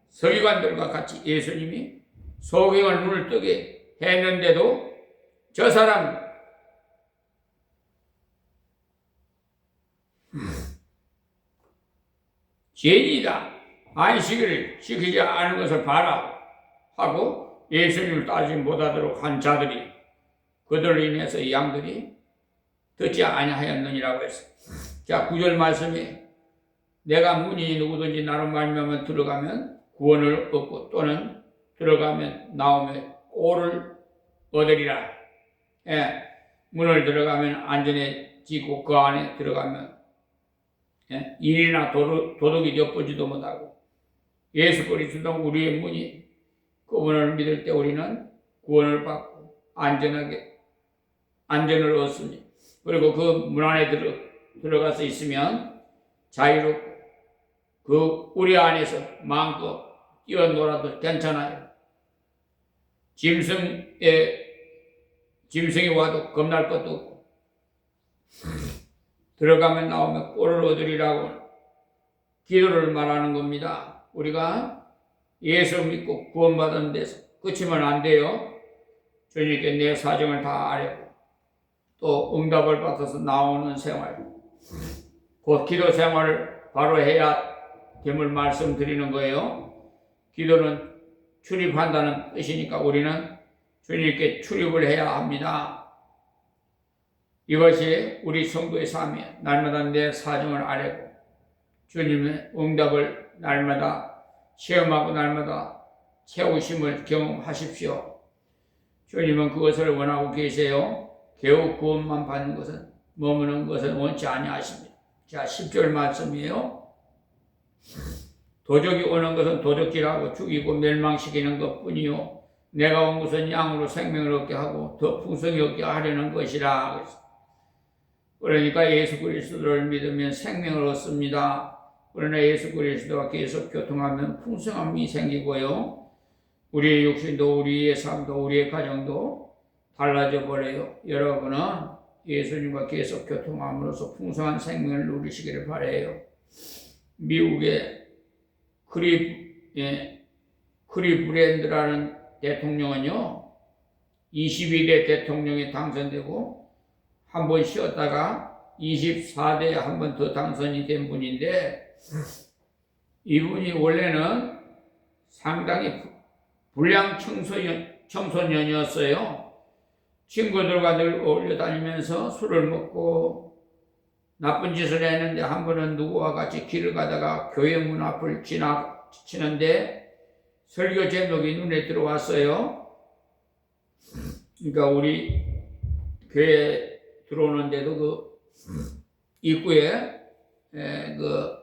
서기관들과 같이 예수님이 소경을 눈을 뜨게 했는데도 저 사람 죄인이다. 안식일을 지키지 않은 것을 봐라 하고 예수님을 따지지 못하도록 한 자들이 그들로 인해서 이 양들이 듣지 아니하였느니라고 했어요. 자, 9절 말씀에 내가 문이 누구든지 나로 말미암아 들어가면 구원을 얻고 또는 들어가면 나오면 꼴을 얻으리라. 예, 문을 들어가면 안전해지고 그 안에 들어가면 일이나 도둑이 엿보지도 못하고 예수 그리스도 우리의 문이 그분을 믿을 때 우리는 구원을 받고 안전을 얻습니다. 그리고 그 문 안에 들어가서 있으면 자유롭고 그 우리 안에서 마음껏 뛰어놀아도 괜찮아요. 짐승이 와도 겁날 것도 없고 들어가면 나오면 꼴을 얻으리라고 기도를 말하는 겁니다. 우리가 예수 믿고 구원받은 데서 그치면 안 돼요. 주님께 내 사정을 다 아뢰고 또 응답을 받아서 나오는 생활, 곧 기도 생활을 바로 해야 됨을 말씀드리는 거예요. 기도는 출입한다는 뜻이니까 우리는 주님께 출입을 해야 합니다. 이것이 우리 성도의 삶이에요. 날마다 내 사정을 아뢰고 주님의 응답을 날마다 체험하고 날마다 채우심을 경험하십시오. 주님은 그것을 원하고 계세요. 겨우 구원만 받는 것은 머무는 것은 원치 아니하십니다. 자, 10절 말씀이에요. 도적이 오는 것은 도적질하고 죽이고 멸망시키는 것뿐이요 내가 온 것은 양으로 생명을 얻게 하고 더 풍성히 얻게 하려는 것이라. 그러니까 예수 그리스도를 믿으면 생명을 얻습니다. 그러나 예수 그리스도와 계속 교통하면 풍성함이 생기고요. 우리의 육신도 우리의 삶도 우리의 가정도 달라져 버려요. 여러분은 예수님과 계속 교통함으로써 풍성한 생명을 누리시기를 바라요. 미국의 크리브랜드라는 대통령은요, 22대 대통령에 당선되고 한 번 쉬었다가 24대에 한 번 더 당선이 된 분인데 이분이 원래는 상당히 불량 청소년이었어요. 친구들과 늘 어울려 다니면서 술을 먹고 나쁜 짓을 했는데 한 번은 누구와 같이 길을 가다가 교회 문 앞을 지나치는데 설교 제목이 눈에 들어왔어요. 그러니까 우리 교회 들어오는데도 그 입구에 그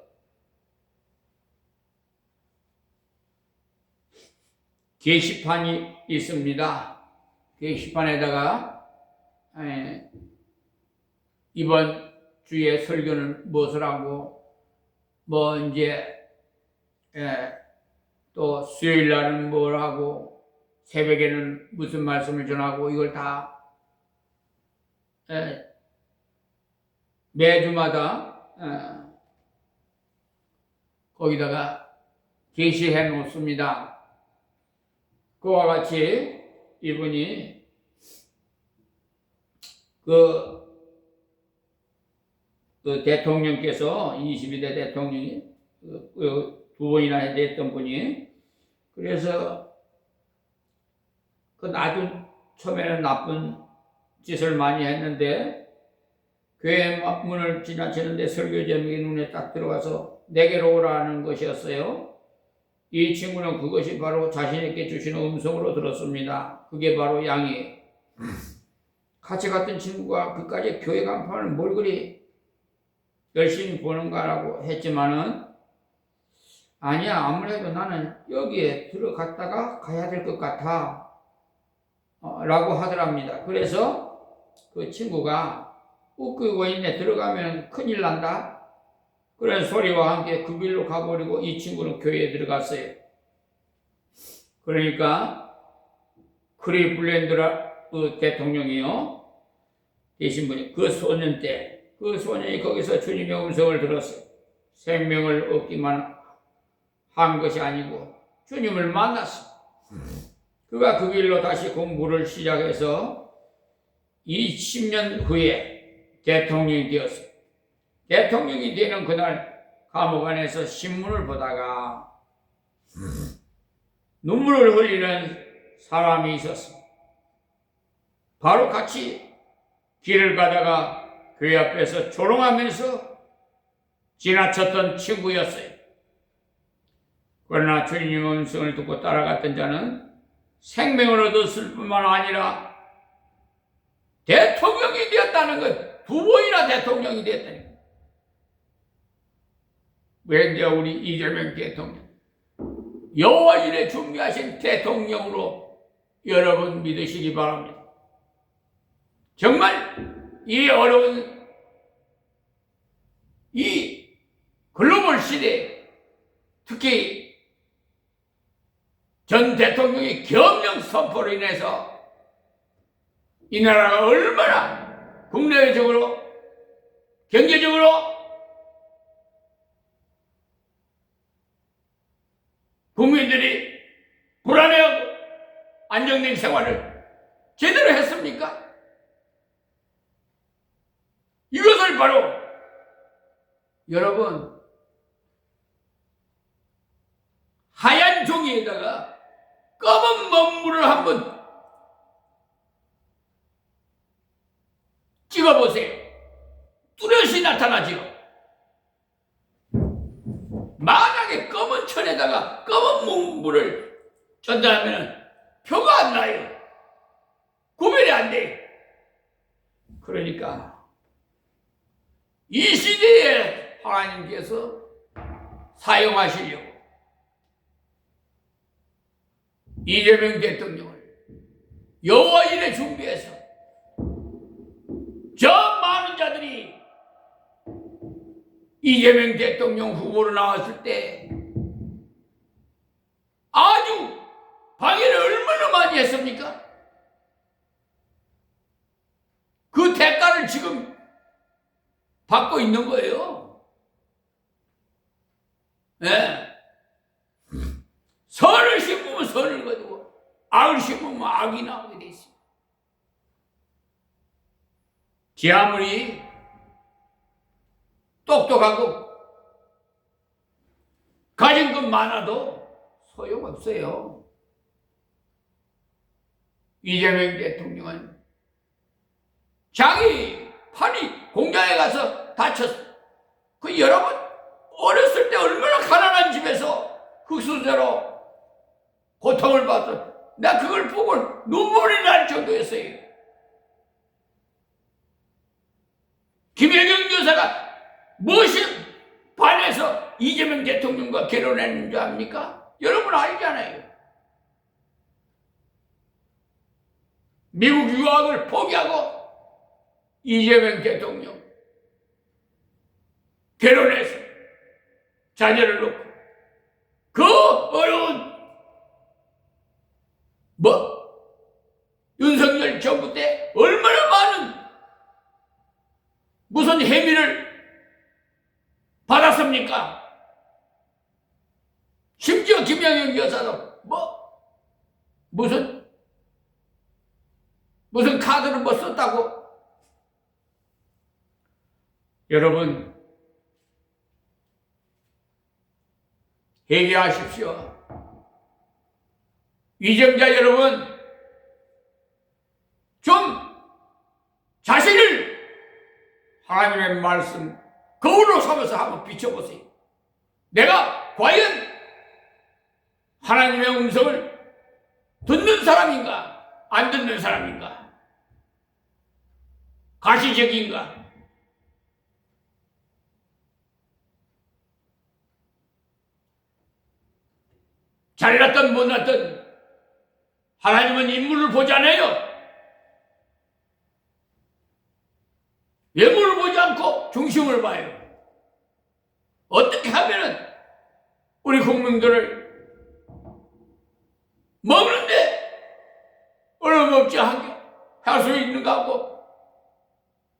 게시판이 있습니다. 게시판에다가 이번 주에 설교는 무엇을 하고 뭐 이제 또 수요일 날은 뭘 하고 새벽에는 무슨 말씀을 전하고 이걸 다 매주마다 거기다가 게시해 놓습니다. 그와 같이 이분이 그 대통령께서 22대 대통령이 두 번이나 했던 분이 그래서 그 아주 처음에는 나쁜 짓을 많이 했는데 교회 문을 지나치는데 설교 제목이 눈에 딱 들어가서 내게로 오라는 것이었어요. 이 친구는 그것이 바로 자신에게 주시는 음성으로 들었습니다. 그게 바로 양이에요. 같이 갔던 친구가 그까지 교회 간판을 뭘 그리 열심히 보는가라고 했지만은 아니야, 아무래도 나는 여기에 들어갔다가 가야 될 것 같아 라고 하더랍니다. 그래서 그 친구가 웃기고 있네, 들어가면 큰일 난다 그런 소리와 함께 그 길로 가버리고 이 친구는 교회에 들어갔어요. 그러니까 크리블랜드 대통령이요 계신 분이 그 소년 때 그 소년이 거기서 주님의 음성을 들었어요. 생명을 얻기만 한 것이 아니고 주님을 만났습니다. 그가 그 길로 다시 공부를 시작해서 20년 후에 대통령이 되었습니다. 대통령이 되는 그날 감옥 안에서 신문을 보다가 눈물을 흘리는 사람이 있었습니다. 바로 같이 길을 가다가 그 옆에서 조롱하면서 지나쳤던 친구였어요. 그러나 주님의 음성을 듣고 따라갔던 자는 생명을 얻었을 뿐만 아니라 대통령이 되었다는 것, 두 번이나 대통령이 되었다는 것. 왜 이제 우리 이재명 대통령, 여호와 이래 준비하신 대통령으로 여러분 믿으시기 바랍니다. 정말 이 어려운 이 글로벌 시대, 특히 전 대통령의 겸령 선포로 인해서 이 나라가 얼마나 국내적으로, 경제적으로 국민들이 불안해하고 안정된 생활을 제대로 했습니까? 이것을 바로 여러분 하얀 종이에다가 검은 먹물을 한번 찍어보세요. 뚜렷이 나타나죠. 만약에 검은 천에다가 검은 먹물을 전달하면 표가 안 나요. 구별이 안 돼요. 그러니까 이 시대에 하나님께서 사용하시려고 이재명 대통령을 여호와 일에 준비해서 저 많은 자들이 이재명 대통령 후보로 나왔을 때 아주 방해를 얼마나 많이 했습니까? 그 대가를 지금 받고 있는 거예요. 네. 선을 심으면 선을 거두고 악을 심으면 악이 나오게 돼 있습니다. 지 아무리 똑똑하고 가진 것 많아도 소용없어요. 이재명 대통령은 자기 팔이 공장에 가서 다쳤어. 그 여러분 어렸을 때 얼마나 가난한 집에서 흙수저로 고통을 받았어. 나 그걸 보고 눈물이 날 정도였어요. 김혜경 여사가 무엇이 반해서 이재명 대통령과 결혼했는 줄 압니까? 여러분 알잖아요. 미국 유학을 포기하고 이재명 대통령 결혼해서 자녀를 놓고 그 어려운 윤석열 정부 때 얼마나 많은 무슨 혜미를 받았습니까? 심지어 김영현 여사도 무슨 카드를 썼다고? 여러분 회개하십시오. 위정자 여러분 좀 자신을 하나님의 말씀 거울로 삼아서 한번 비춰보세요. 내가 과연 하나님의 음성을 듣는 사람인가 안 듣는 사람인가, 가시적인가? 잘났든 못났든 하나님은 인물을 보지 않아요. 외모를 보지 않고 중심을 봐요. 어떻게 하면은 우리 국민들을 먹는데 얼마없지 하게 할 수 있는가 하고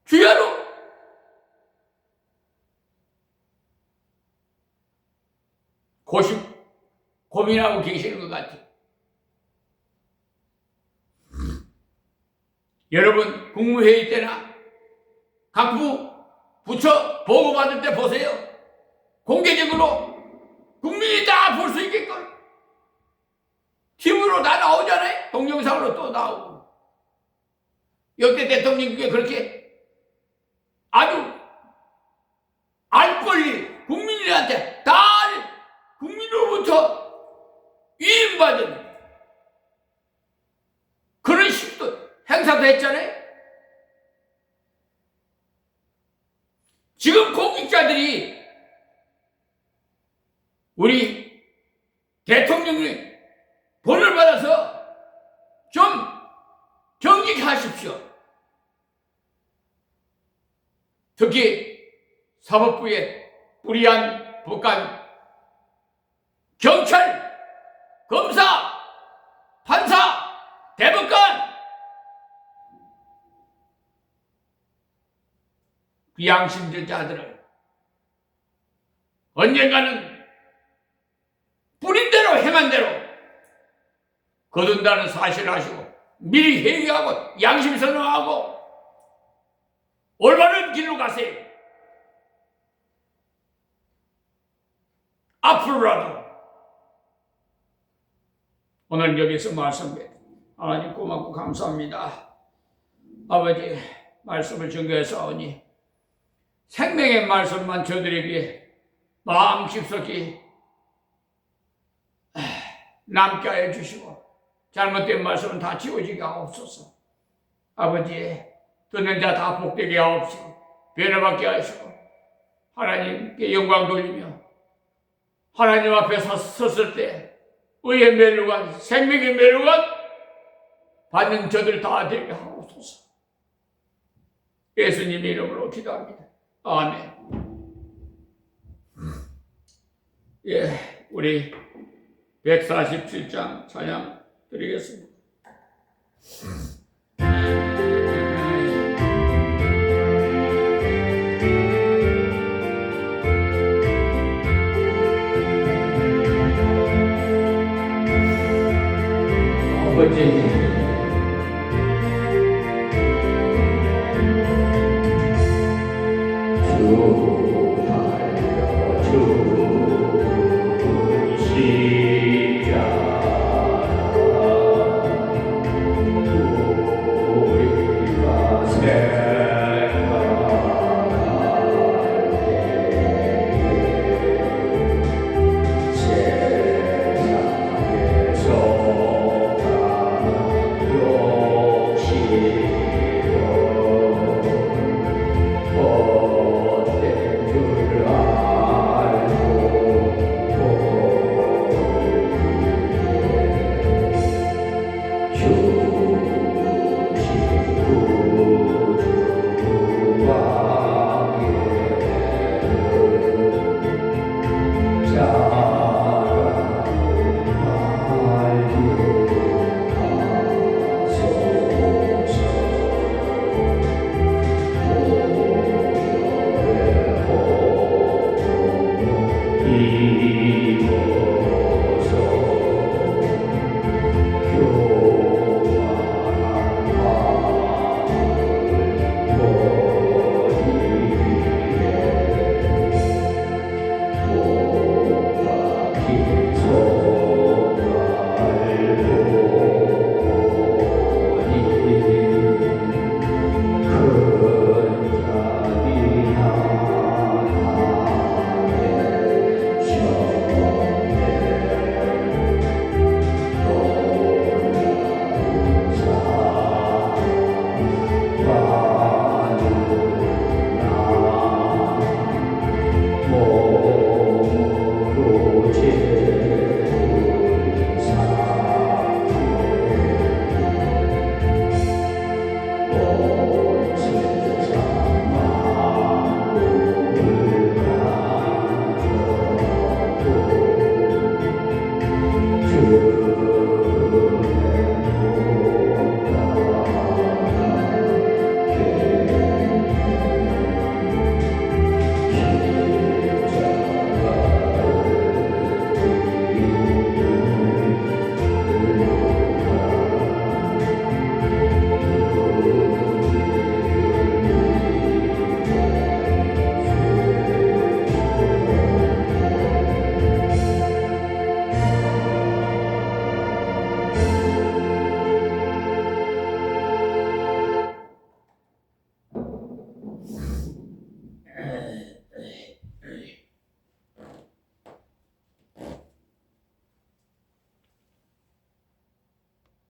귀하로 고민하고 계시는 것 같아요. 여러분 국무회의 때나 각 부처 보고받을 때 보세요. 공개적으로 국민이 다 볼 수 있게끔 TV로 다 나오잖아요. 동영상으로 또 나오고. 역대 대통령 중에 그렇게 아주 알 권리 국민들한테 다 국민으로부터 위임받은 그런 식도 행사도 했잖아요. 지금 공직자들이 우리 대통령이 본을 받아서 좀 경직하십시오. 특히 사법부의 불이한 법관, 경찰, 검사, 판사, 대법관 비양심적 자들을 언젠가는 뿌린 대로 행한 대로 거둔다는 사실을 아시고 미리 회개하고 양심 선언하고 올바른 길로 가세요. 앞으로라도 오늘 여기서 말씀드립니다. 하나님 고맙고 감사합니다. 아버지 말씀을 증거해서 생명의 말씀만 저들에게 마음 깊숙이 남게 하여 주시고 잘못된 말씀은 다 지워지게 하옵소서. 아버지 듣는 자 다 복되게 하옵시고 변화받게 하시고 하나님께 영광 돌리며 하나님 앞에 섰을 때 의의 멸류관 생명의 멸류관 받는 저들 다 되게 하옵소서. 예수님 이름으로 기도합니다. 아멘. 예, 우리 147장 찬양 드리겠습니다. 아버지